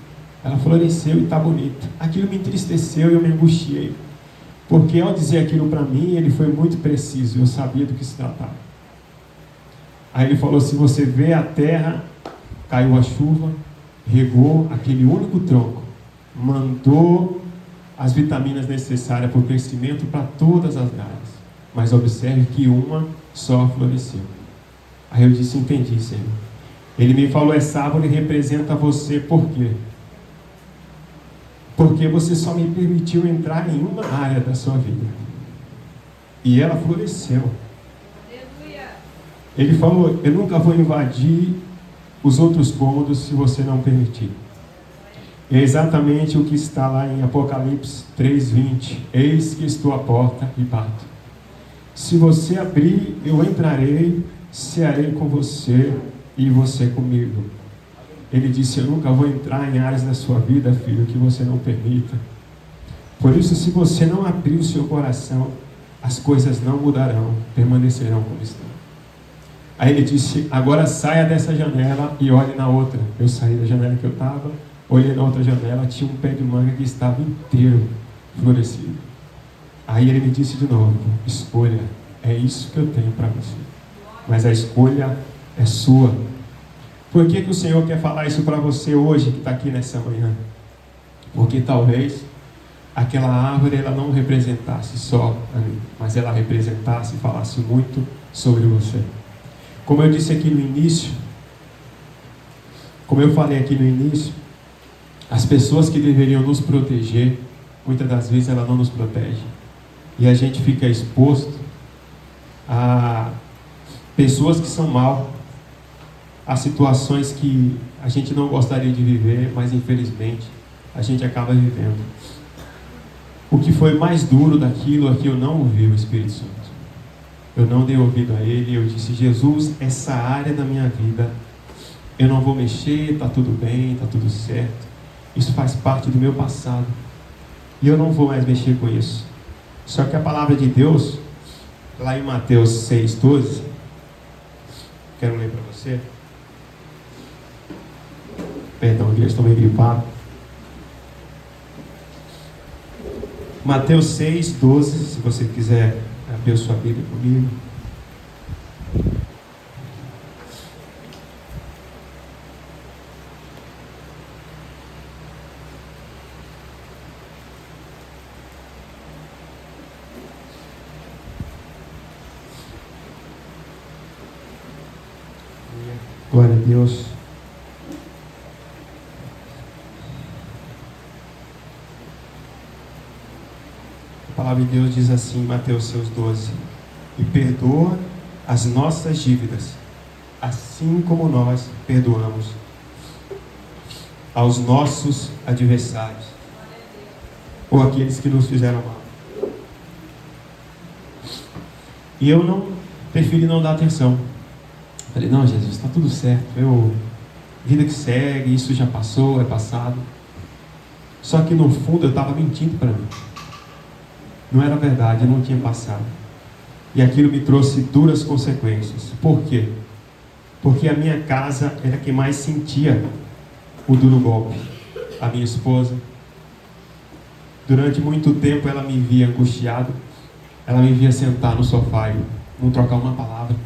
Ela floresceu e está bonita. Aquilo me entristeceu e eu me angustiei. Porque ao dizer aquilo para mim, ele foi muito preciso. Eu sabia do que se tratava. Aí ele falou, se você vê a terra, caiu a chuva, regou aquele único tronco, mandou as vitaminas necessárias para o crescimento para todas as galhas. Mas observe que uma só floresceu. Aí eu disse, entendi, Senhor. Ele me falou, essa árvore representa você, por quê? Porque você só me permitiu entrar em uma área da sua vida. E ela floresceu. Ele falou, eu nunca vou invadir os outros cômodos se você não permitir. É exatamente o que está lá em Apocalipse 3:20. Eis que estou à porta e bato. Se você abrir, eu entrarei, cearei com você e você comigo. Ele disse, eu nunca vou entrar em áreas da sua vida, filho, que você não permita. Por isso, se você não abrir o seu coração, as coisas não mudarão, permanecerão como estão. Aí ele disse, agora saia dessa janela e olhe na outra. Eu saí da janela que eu estava, olhei na outra janela, tinha um pé de manga que estava inteiro florescido. Aí ele me disse de novo, escolha, é isso que eu tenho para você. Mas a escolha é sua. Por que o Senhor quer falar isso para você hoje, que está aqui nessa manhã? Porque talvez aquela árvore ela não representasse só a mim, mas ela representasse e falasse muito sobre você. Como eu disse aqui no início, como eu falei aqui no início, as pessoas que deveriam nos proteger, muitas das vezes ela não nos protege. E a gente fica exposto a pessoas que são mal, a situações que a gente não gostaria de viver, mas infelizmente a gente acaba vivendo. O que foi mais duro daquilo é que eu não ouvi o Espírito Santo. Eu não dei ouvido a Ele. Eu disse, Jesus, essa área da minha vida eu não vou mexer, está tudo bem, está tudo certo. Isso faz parte do meu passado e eu não vou mais mexer com isso. Só que a palavra de Deus, lá em Mateus 6:12, quero ler para você. Perdão, eu estou meio gripado. Mateus 6:12, se você quiser abrir a sua Bíblia comigo. Glória a Deus. A palavra de Deus diz assim em Mateus 6:12: e perdoa as nossas dívidas, assim como nós perdoamos aos nossos adversários, ou aqueles que nos fizeram mal. E eu preferi não dar atenção. Falei, não, Jesus, está tudo certo, vida que segue, isso já passou, é passado. Só que no fundo eu estava mentindo para mim. Não era verdade, eu não tinha passado. E aquilo me trouxe duras consequências. Por quê? Porque a minha casa era quem mais sentia o duro golpe. A minha esposa. Durante muito tempo ela me via angustiado. Ela me via sentar no sofá e não trocar uma palavra.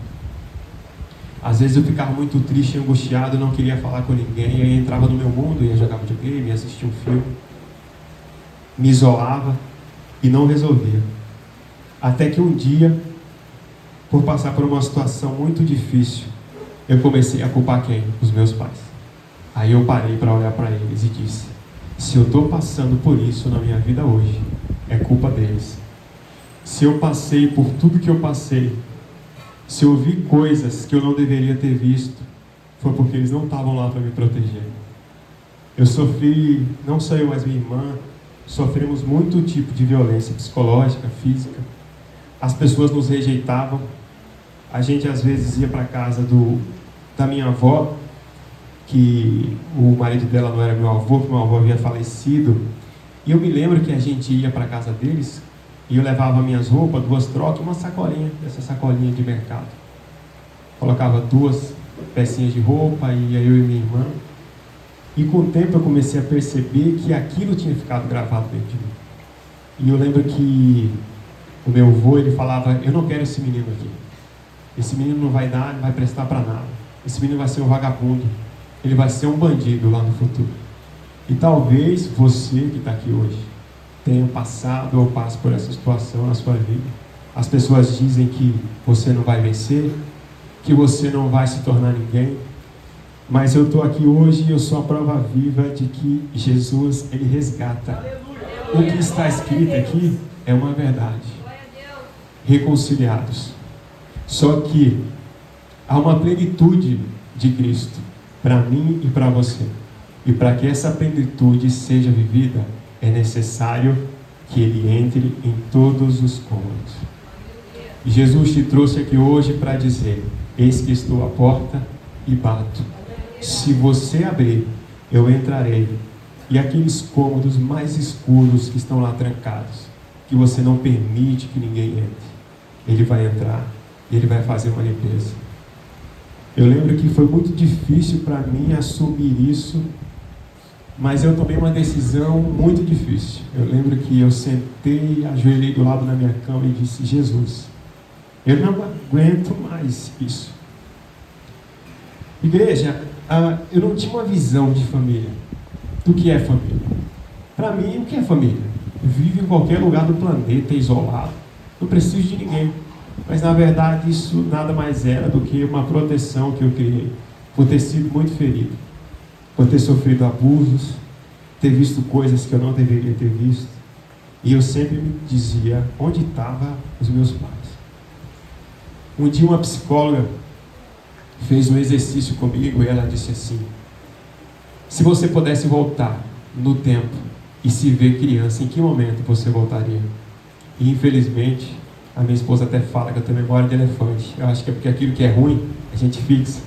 Às vezes eu ficava muito triste e angustiado, não queria falar com ninguém, e aí entrava no meu mundo, ia jogar videogame, ia assistir um filme, me isolava e não resolvia. Até que um dia, por passar por uma situação muito difícil, eu comecei a culpar quem? Os meus pais. Aí eu parei para olhar para eles e disse, se eu estou passando por isso na minha vida hoje, é culpa deles. Se eu passei por tudo que eu passei, se eu vi coisas que eu não deveria ter visto, foi porque eles não estavam lá para me proteger. Eu sofri, não só eu, mas minha irmã, sofremos muito tipo de violência psicológica, física. As pessoas nos rejeitavam. A gente às vezes ia para a casa da minha avó, que o marido dela não era meu avô, porque meu avô havia falecido. E eu me lembro que a gente ia para a casa deles, e eu levava minhas roupas, 2 trocas, uma sacolinha, essa sacolinha de mercado. Colocava 2 pecinhas de roupa, e aí eu e minha irmã. E com o tempo eu comecei a perceber que aquilo tinha ficado gravado dentro de mim. E eu lembro que o meu avô, ele falava: eu não quero esse menino aqui. Esse menino não vai dar, não vai prestar para nada. Esse menino vai ser um vagabundo. Ele vai ser um bandido lá no futuro. E talvez você que está aqui hoje tenha passado ou passe por essa situação na sua vida. As pessoas dizem que você não vai vencer, que você não vai se tornar ninguém. Mas eu estou aqui hoje e eu sou a prova viva de que Jesus, ele resgata. O que está escrito aqui é uma verdade. Reconciliados. Só que há uma plenitude de Cristo para mim e para você. E para que essa plenitude seja vivida, é necessário que Ele entre em todos os cômodos. E Jesus te trouxe aqui hoje para dizer: eis que estou à porta e bato. Se você abrir, eu entrarei. E aqueles cômodos mais escuros que estão lá trancados, que você não permite que ninguém entre, Ele vai entrar e Ele vai fazer uma limpeza. Eu lembro que foi muito difícil para mim assumir isso, mas eu tomei uma decisão muito difícil. Eu lembro que eu sentei, ajoelhei do lado da minha cama e disse: Jesus, eu não aguento mais isso. Igreja, eu não tinha uma visão de família, do que é família. Para mim, o que é família? Vive em qualquer lugar do planeta, isolado, não preciso de ninguém. Mas na verdade isso nada mais era do que uma proteção que eu criei, por ter sido muito ferido, por ter sofrido abusos, ter visto coisas que eu não deveria ter visto. E eu sempre me dizia: onde estavam os meus pais? Um dia uma psicóloga fez um exercício comigo e ela disse assim: se você pudesse voltar no tempo e se ver criança, em que momento você voltaria? E infelizmente a minha esposa até fala que eu tenho memória de elefante. Eu acho que é porque aquilo que é ruim a gente fixa.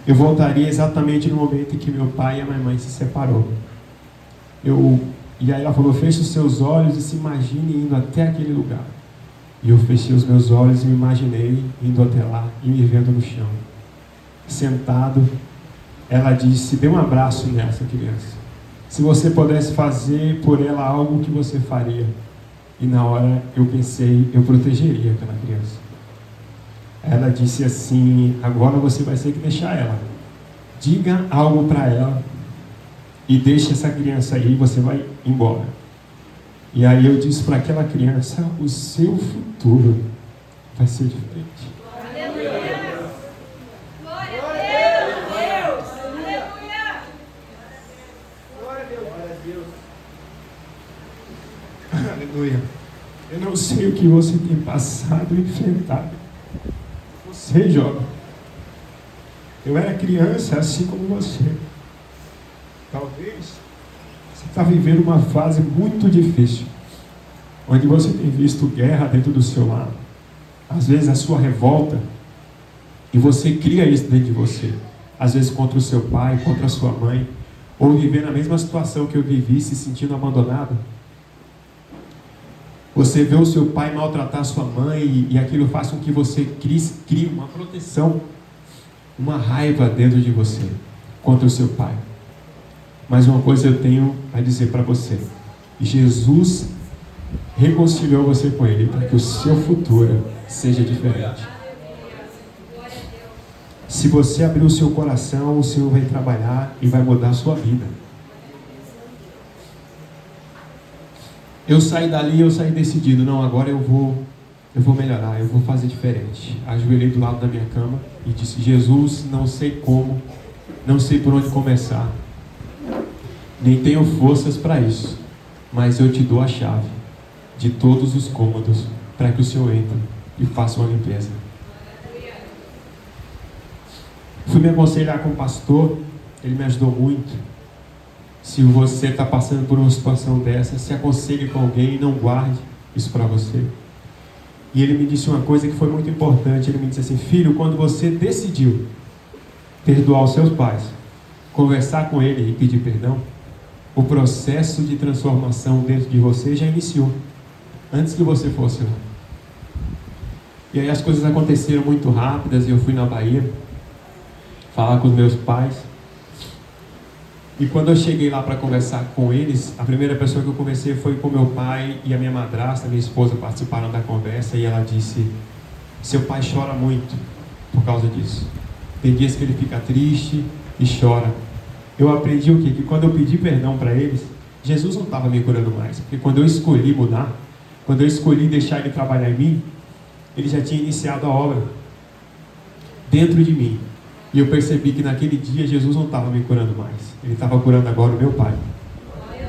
Eu voltaria exatamente no momento em que meu pai e a minha mãe se separou. E aí ela falou: feche os seus olhos e se imagine indo até aquele lugar. E eu fechei os meus olhos e me imaginei indo até lá e me vendo no chão, sentado. Ela disse: dê um abraço nessa criança. Se você pudesse fazer por ela algo, que você faria? E na hora eu pensei: eu protegeria aquela criança. Ela disse assim: agora você vai ter que deixar ela. Diga algo para ela e deixe essa criança aí, você vai embora. E aí eu disse para aquela criança: o seu futuro vai ser diferente. Aleluia. Eu não sei o que você tem passado e enfrentado. Você, jovem. Eu era criança assim como você. Talvez você está vivendo uma fase muito difícil, onde você tem visto guerra dentro do seu lar. Às vezes a sua revolta, e você cria isso dentro de você. Às vezes contra o seu pai, contra a sua mãe, ou viver na mesma situação que eu vivi, se sentindo abandonado. Você vê o seu pai maltratar a sua mãe e aquilo faz com que você crie uma proteção, uma raiva dentro de você contra o seu pai. Mas uma coisa eu tenho a dizer para você: Jesus reconciliou você com Ele para que o seu futuro seja diferente. Se você abrir o seu coração, o Senhor vai trabalhar e vai mudar a sua vida. Eu saí dali, eu saí decidido: não, agora eu vou melhorar, eu vou fazer diferente. Ajoelhei do lado da minha cama e disse: Jesus, não sei como, não sei por onde começar, nem tenho forças para isso, mas eu te dou a chave de todos os cômodos para que o Senhor entre e faça uma limpeza. Fui me aconselhar com o pastor, ele me ajudou muito. Se você está passando por uma situação dessa, se aconselhe com alguém e não guarde isso para você. E ele me disse uma coisa que foi muito importante. Ele me disse assim: filho, quando você decidiu perdoar os seus pais, conversar com ele e pedir perdão, o processo de transformação dentro de você já iniciou, antes que você fosse lá. E aí as coisas aconteceram muito rápidas e eu fui na Bahia. falar com os meus pais. E quando eu cheguei lá para conversar com eles, a primeira pessoa que eu conversei foi com meu pai e a minha madrasta, minha esposa, participaram da conversa, e ela disse: seu pai chora muito por causa disso. Tem dias que ele fica triste e chora. Eu aprendi o quê? Que quando eu pedi perdão para eles, Jesus não estava me curando mais. Porque quando eu escolhi mudar, quando eu escolhi deixar ele trabalhar em mim, ele já tinha iniciado a obra dentro de mim. E eu percebi que naquele dia Jesus não estava me curando mais. Ele estava curando agora o meu pai.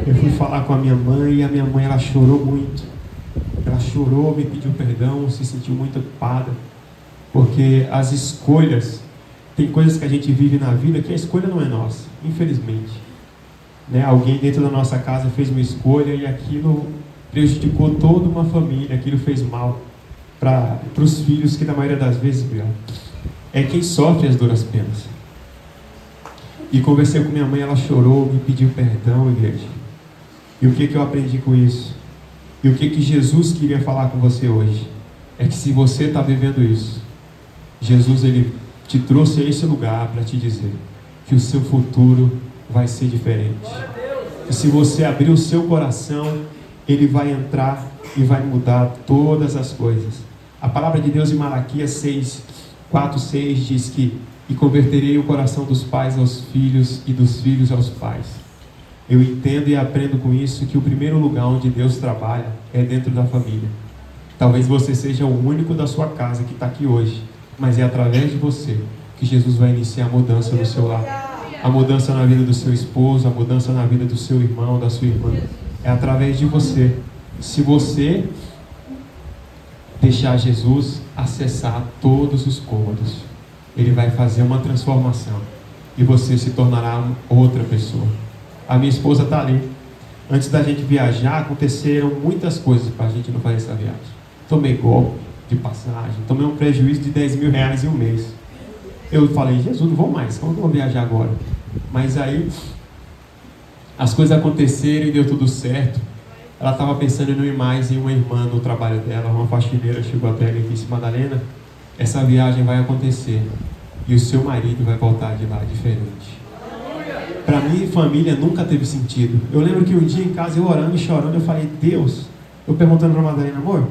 Eu fui falar com a minha mãe, e a minha mãe, ela chorou muito. Ela chorou, me pediu perdão, se sentiu muito ocupada. Porque as escolhas, tem coisas que a gente vive na vida que a escolha não é nossa, infelizmente. Né? Alguém dentro da nossa casa fez uma escolha e aquilo prejudicou toda uma família, aquilo fez mal para os filhos, que na maioria das vezes é quem sofre as duras penas. E conversei com minha mãe, ela chorou, me pediu perdão, igreja. E o que eu aprendi com isso? E o que Jesus queria falar com você hoje? É que se você está vivendo isso, Jesus, ele te trouxe a esse lugar para te dizer que o seu futuro vai ser diferente. E se você abrir o seu coração, ele vai entrar e vai mudar todas as coisas. A palavra de Deus em Malaquias 6:4-6 diz que: e converterei o coração dos pais aos filhos e dos filhos aos pais. Eu entendo e aprendo com isso que o primeiro lugar onde Deus trabalha é dentro da família. Talvez você seja o único da sua casa que está aqui hoje, mas é através de você que Jesus vai iniciar a mudança no seu lar, a mudança na vida do seu esposo, a mudança na vida do seu irmão, da sua irmã. É através de você. Se você deixar Jesus acessar todos os cômodos, ele vai fazer uma transformação e você se tornará outra pessoa. A minha esposa está ali. Antes da gente viajar, aconteceram muitas coisas para a gente não fazer essa viagem. Tomei golpe de passagem, tomei um prejuízo de 10 mil reais em um mês. Eu falei: Jesus, não vou mais, como eu vou viajar agora? Mas aí as coisas aconteceram e deu tudo certo. Ela estava pensando em não ir mais, e uma irmã no trabalho dela, uma faxineira, chegou até ela e disse: Madalena, essa viagem vai acontecer e o seu marido vai voltar de lá diferente. Para mim, família nunca teve sentido. Eu lembro que um dia em casa, eu orando e chorando, eu falei: Deus, eu perguntando para a Madalena: amor,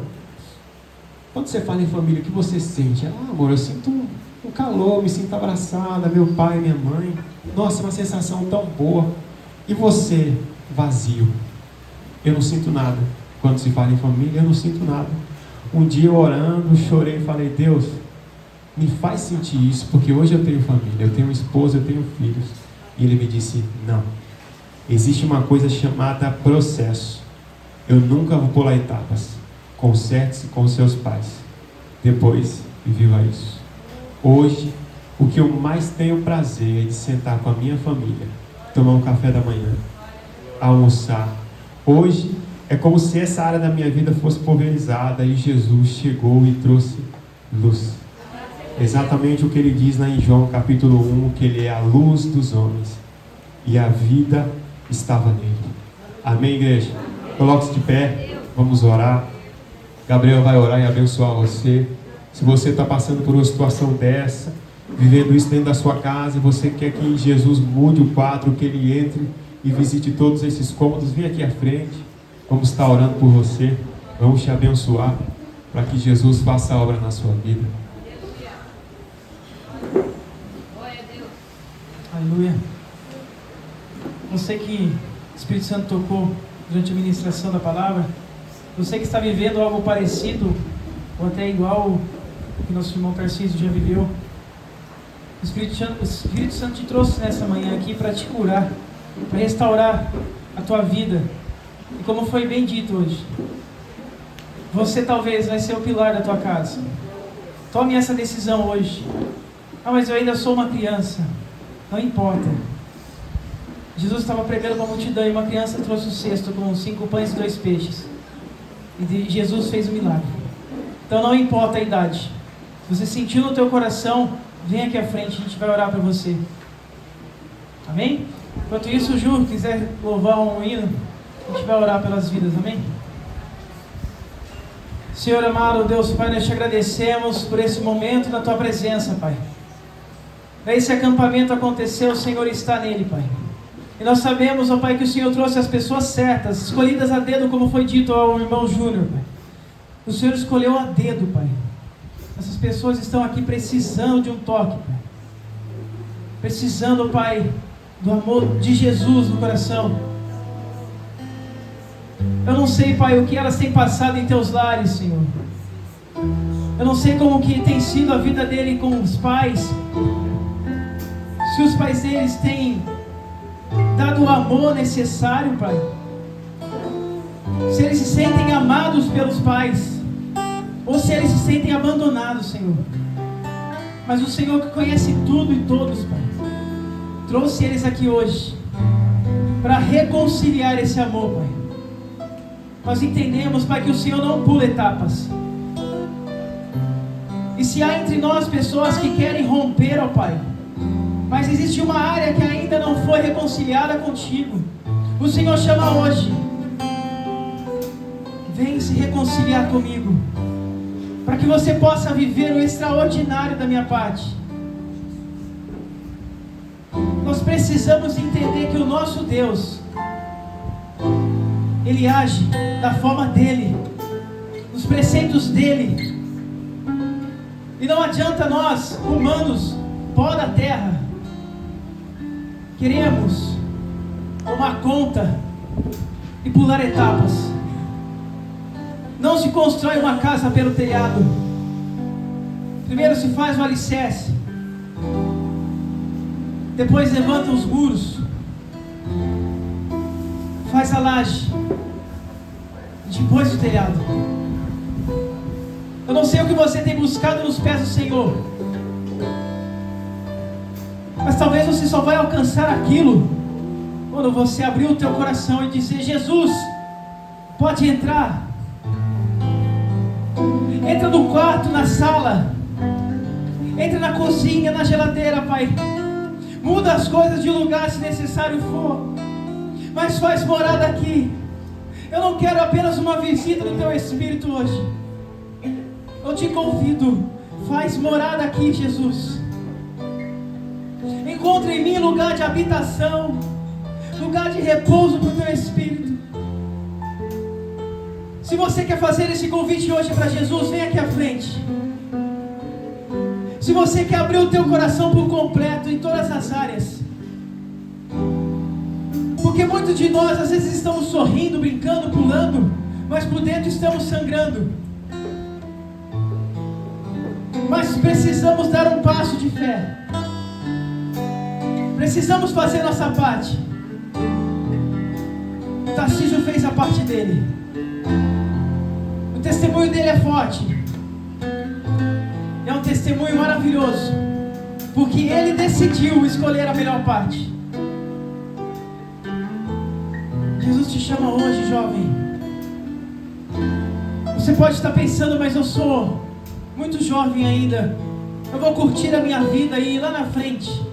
quando você fala em família, o que você sente? Ela: amor, eu sinto um calor, me sinto abraçada, meu pai, minha mãe. Nossa, uma sensação tão boa. E você, vazio? Eu não sinto nada. Quando se fala em família, eu não sinto nada. Um dia eu orando, chorei e falei: Deus, me faz sentir isso, porque hoje eu tenho família, eu tenho esposa, eu tenho filhos. E ele me disse: não, existe uma coisa chamada processo. Eu nunca vou pular etapas. Conserte-se com seus pais, depois viva isso. Hoje, o que eu mais tenho prazer é de sentar com a minha família, tomar um café da manhã, almoçar. Hoje é como se essa área da minha vida fosse pulverizada e Jesus chegou e trouxe luz. Exatamente o que ele diz lá em João capítulo 1, que ele é a luz dos homens e a vida estava nele. Amém, igreja? Coloque-se de pé, vamos orar. Gabriel vai orar e abençoar você. Se você está passando por uma situação dessa, vivendo isso dentro da sua casa, e você quer que Jesus mude o quadro, que ele entre e visite todos esses cômodos, vem aqui à frente. Vamos estar orando por você. Vamos te abençoar para que Jesus faça a obra na sua vida. Aleluia. Você que o Espírito Santo tocou durante a ministração da palavra, você que está vivendo algo parecido ou até igual ao que nosso irmão Tarcísio já viveu, o Espírito Santo te trouxe nessa manhã aqui para te curar, para restaurar a tua vida. E como foi bem dito hoje, você talvez vai ser o pilar da tua casa. Tome essa decisão hoje. Ah, mas eu ainda sou uma criança. Não importa. Jesus estava pregando para a multidão e uma criança trouxe um cesto com 5 pães e 2 peixes. E Jesus fez um milagre. Então não importa a idade. Se você sentiu no teu coração, vem aqui à frente, a gente vai orar para você. Amém? Enquanto isso, o Ju quiser louvar um hino, a gente vai orar pelas vidas. Amém? Senhor amado, Deus Pai, nós te agradecemos por esse momento na tua presença, Pai. Para esse acampamento acontecer, o Senhor está nele, Pai. E nós sabemos, ó Pai, que o Senhor trouxe as pessoas certas, escolhidas a dedo, como foi dito ao irmão Júnior, Pai. O Senhor escolheu a dedo, Pai. Essas pessoas estão aqui precisando de um toque, Pai. Precisando, Pai, do amor de Jesus no coração. Eu não sei, Pai, o que elas têm passado em Teus lares, Senhor. Eu não sei como que tem sido a vida dele com os pais. Se os pais deles têm dado o amor necessário, Pai. Se eles se sentem amados pelos pais, ou se eles se sentem abandonados, Senhor. Mas o Senhor que conhece tudo e todos, Pai, trouxe eles aqui hoje para reconciliar esse amor, Pai. Nós entendemos, Pai, que o Senhor não pula etapas. E se há entre nós pessoas que querem romper, ó Pai, mas existe uma área que ainda não foi reconciliada contigo, o Senhor chama hoje. Vem se reconciliar comigo, para que você possa viver o extraordinário da minha parte. Nós precisamos entender que o nosso Deus, Ele age da forma dEle, nos preceitos dEle. E não adianta nós, humanos, pó da terra, queremos tomar conta e pular etapas. Não se constrói uma casa pelo telhado. Primeiro se faz o alicerce, depois levanta os muros, faz a laje, e depois o telhado. Eu não sei o que você tem buscado nos pés do Senhor, mas talvez você só vai alcançar aquilo quando você abrir o teu coração e dizer: Jesus, pode entrar. Entra no quarto, na sala, entra na cozinha, na geladeira, Pai. Muda as coisas de lugar se necessário for, mas faz morada aqui. Eu não quero apenas uma visita do Teu Espírito hoje. Eu te convido, faz morada aqui, Jesus. Encontre em mim lugar de habitação, lugar de repouso para o Teu Espírito. Se você quer fazer esse convite hoje para Jesus, vem aqui à frente. Se você quer abrir o teu coração por completo em todas as áreas, porque muitos de nós às vezes estamos sorrindo, brincando, pulando, mas por dentro estamos sangrando. Mas precisamos dar um passo de fé. Precisamos fazer nossa parte. Tarcísio fez a parte dele. O testemunho dele é forte. É um testemunho maravilhoso, porque ele decidiu escolher a melhor parte. Jesus te chama hoje, jovem. Você pode estar pensando: mas eu sou muito jovem ainda, eu vou curtir a minha vida e ir lá na frente.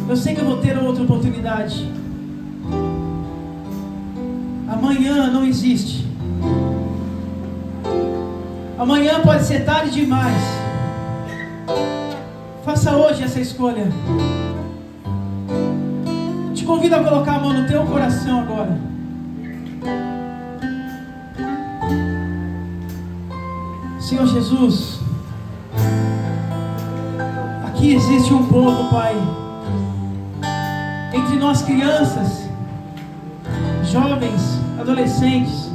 Eu sei que eu vou ter outra oportunidade. Amanhã não existe. Amanhã pode ser tarde demais. Faça hoje essa escolha. Te convido a colocar a mão no teu coração agora. Senhor Jesus, aqui existe um povo, Pai, entre nós crianças, jovens, adolescentes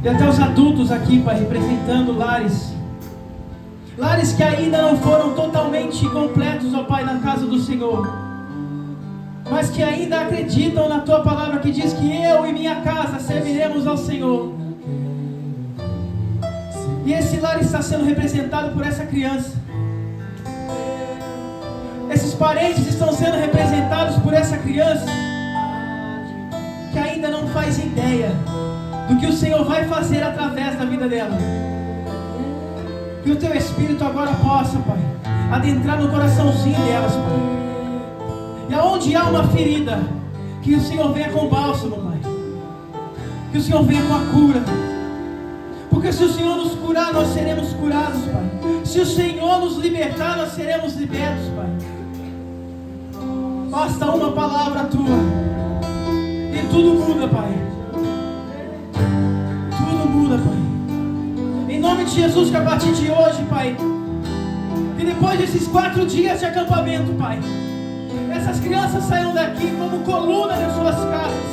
e até os adultos aqui, Pai, representando lares que ainda não foram totalmente completos, ó Pai, na casa do Senhor, mas que ainda acreditam na Tua palavra que diz que eu e minha casa serviremos ao Senhor. E esse lar está sendo representado por essa criança. Esses parentes estão sendo representados por essa criança que ainda não faz ideia do que o Senhor vai fazer através da vida dela. Que o Teu Espírito agora possa, Pai, adentrar no coraçãozinho delas, Pai. E aonde há uma ferida, que o Senhor venha com bálsamo, Pai. Que o Senhor venha com a cura. Porque se o Senhor nos curar, nós seremos curados, Pai. Se o Senhor nos libertar, nós seremos libertos, Pai. Basta uma palavra Tua e tudo muda, Pai. Tudo muda, Pai. Em nome de Jesus, que a partir de hoje, Pai, e depois desses 4 dias de acampamento, Pai, essas crianças saiam daqui como coluna das suas casas.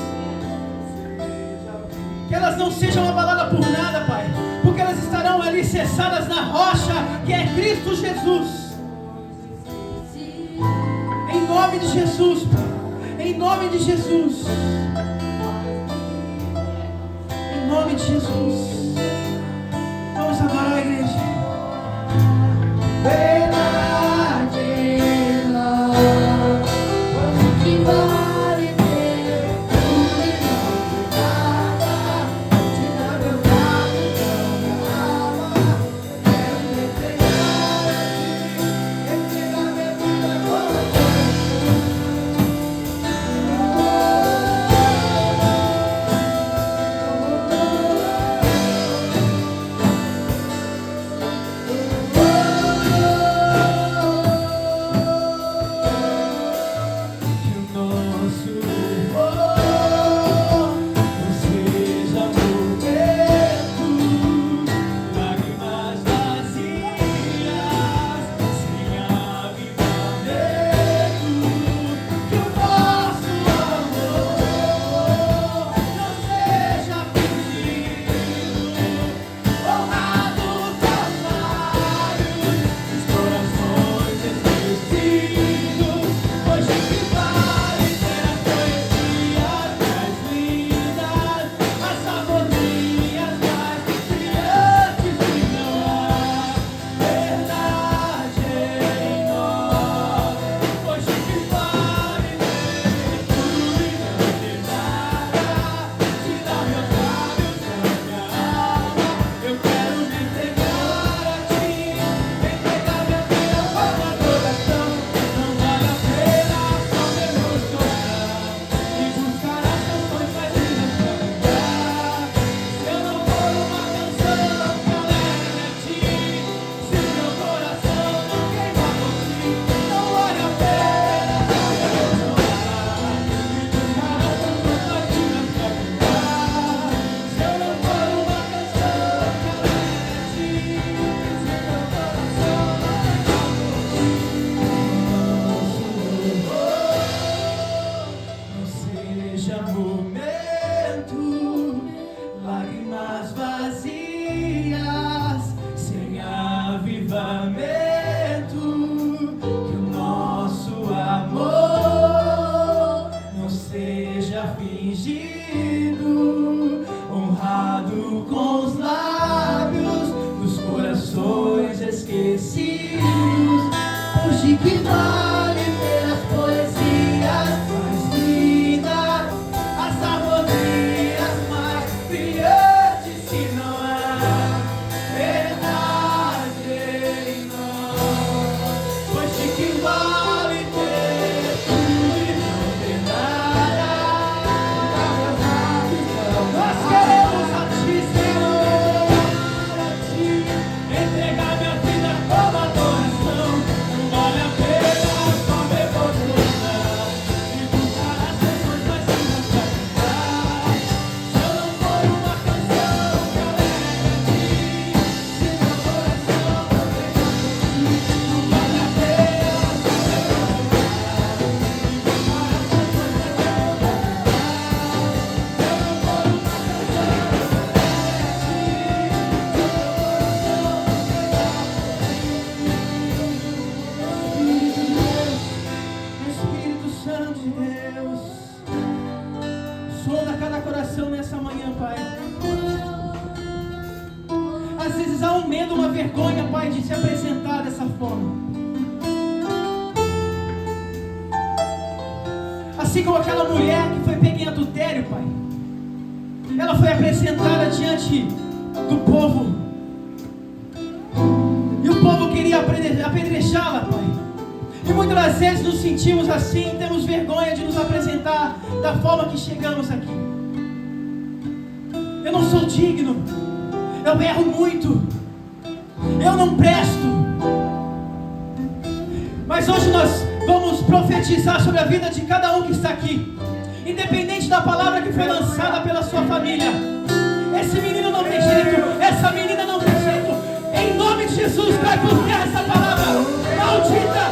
Que elas não sejam abaladas por nada, Pai, porque elas estarão alicerçadas na rocha que é Cristo Jesus. Em nome de Jesus, Pai. Em nome de Jesus. Em nome de Jesus. Vamos adorar a igreja. Assim como aquela mulher que foi pega em adultério, Pai. Ela foi apresentada diante do povo. E o povo queria apedrejá-la, Pai. E muitas das vezes nos sentimos assim, temos vergonha de nos apresentar da forma que chegamos aqui. Eu não sou digno. eu erro muito, eu não presto. Mas hoje nós vamos profetizar sobre a vida de cada um que está aqui, independente da palavra que foi lançada pela sua família. Esse menino não tem jeito, essa menina não tem jeito. Em nome de Jesus, cai por terra essa palavra maldita.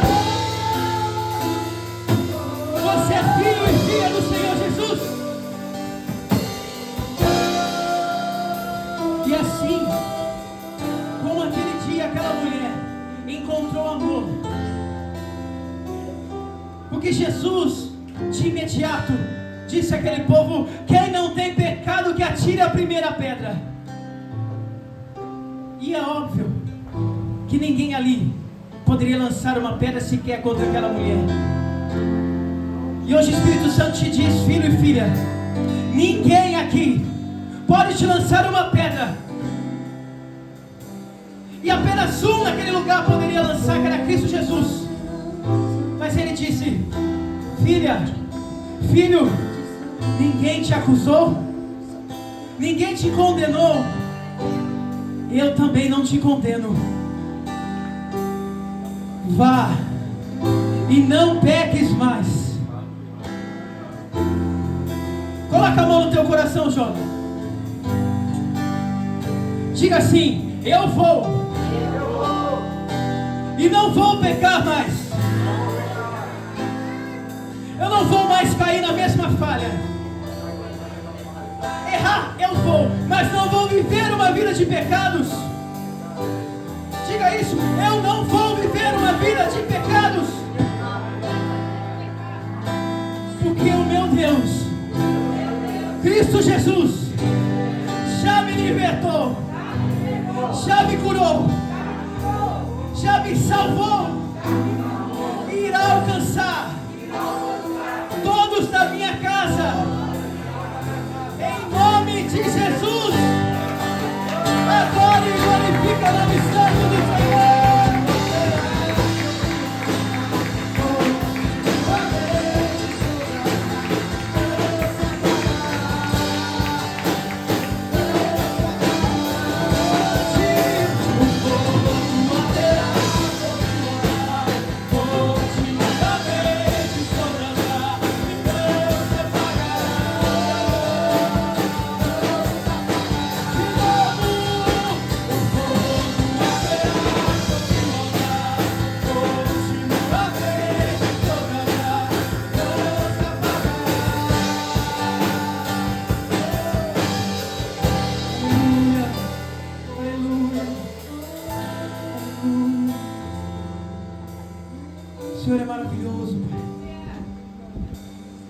Você é filho e filha do Senhor Jesus. E assim, como aquele dia aquela mulher encontrou amor, porque Jesus de imediato disse àquele povo: quem não tem pecado que atire a primeira pedra. E é óbvio que ninguém ali poderia lançar uma pedra sequer contra aquela mulher. E hoje o Espírito Santo te diz: filho e filha, ninguém aqui pode te lançar uma pedra. E apenas um naquele lugar poderia lançar, que era Cristo Jesus. Mas ele disse: filha, filho, ninguém te acusou, ninguém te condenou, eu também não te condeno. Vá e não peques mais. Coloca a mão no teu coração, jovem. Diga assim: eu vou e não vou pecar mais. Eu não vou mais cair na mesma falha. Errar eu vou, mas não vou viver uma vida de pecados. Diga isso: eu não vou viver uma vida de pecados, porque o meu Deus, Cristo Jesus, já me libertou, já me curou, já me salvou, e irá alcançar todos da minha casa, em nome de Jesus. Adore e glorifica o nome santo do Senhor.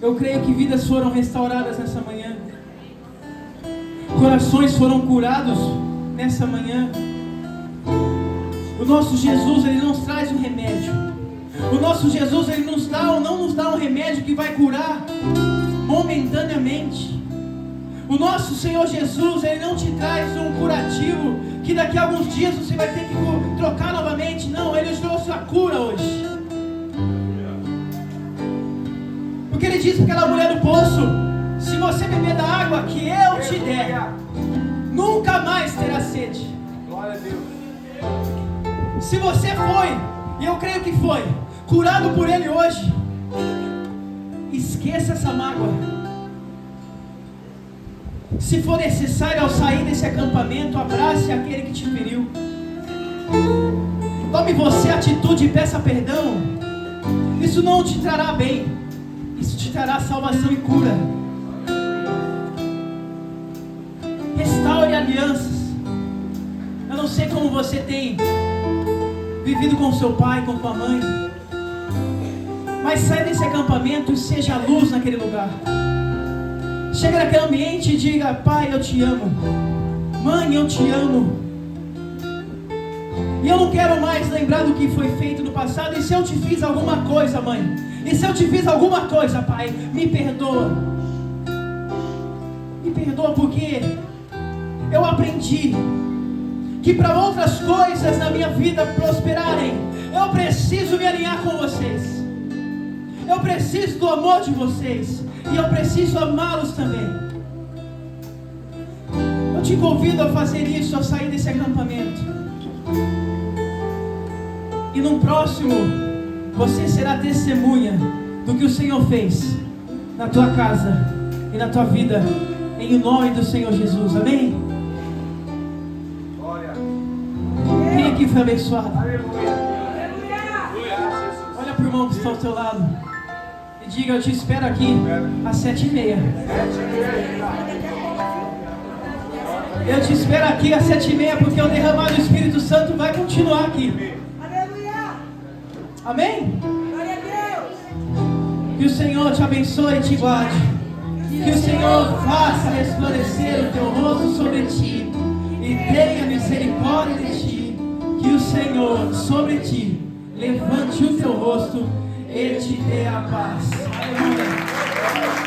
Eu creio que vidas foram restauradas nessa manhã, corações foram curados nessa manhã. O nosso Jesus, Ele nos traz um remédio. O nosso Jesus, Ele nos dá ou não nos dá um remédio que vai curar momentaneamente. O nosso Senhor Jesus, Ele não te traz um curativo que daqui a alguns dias você vai ter que trocar novamente. Não, Ele nos trouxe a cura hoje. Porque Ele disse para aquela mulher do poço: se você beber da água que eu te der, nunca mais terá sede. Glória a Deus. Se você foi, e eu creio que foi, curado por Ele hoje, esqueça essa mágoa. Se for necessário, ao sair desse acampamento, abrace aquele que te feriu. Tome você a atitude e peça perdão. Isso não te trará bem, isso te trará salvação e cura. Restaure alianças. Eu não sei como você tem vivido com seu pai, com tua mãe, mas saia desse acampamento e seja luz naquele lugar. Chega naquele ambiente e diga: pai, eu te amo. Mãe, eu te amo. E eu não quero mais lembrar do que foi feito no passado. E se eu te fiz alguma coisa, mãe, e se eu te fiz alguma coisa, pai, me perdoa. Me perdoa, porque eu aprendi que para outras coisas na minha vida prosperarem, eu preciso me alinhar com vocês. Eu preciso do amor de vocês, e eu preciso amá-los também. Eu te convido a fazer isso, a sair desse acampamento. E no próximo, você será testemunha do que o Senhor fez na tua casa e na tua vida, em nome do Senhor Jesus, amém? Quem aqui foi abençoado? Olha para o irmão que está ao teu lado e diga: eu te espero aqui às 7h30. Eu te espero aqui às 7h30, porque o derramar do Espírito Santo vai continuar aqui. Amém? Que o Senhor te abençoe e te guarde. Que o Senhor faça resplandecer o teu rosto sobre ti e tenha misericórdia de ti. Que o Senhor sobre ti levante o teu rosto e te dê a paz. Aleluia.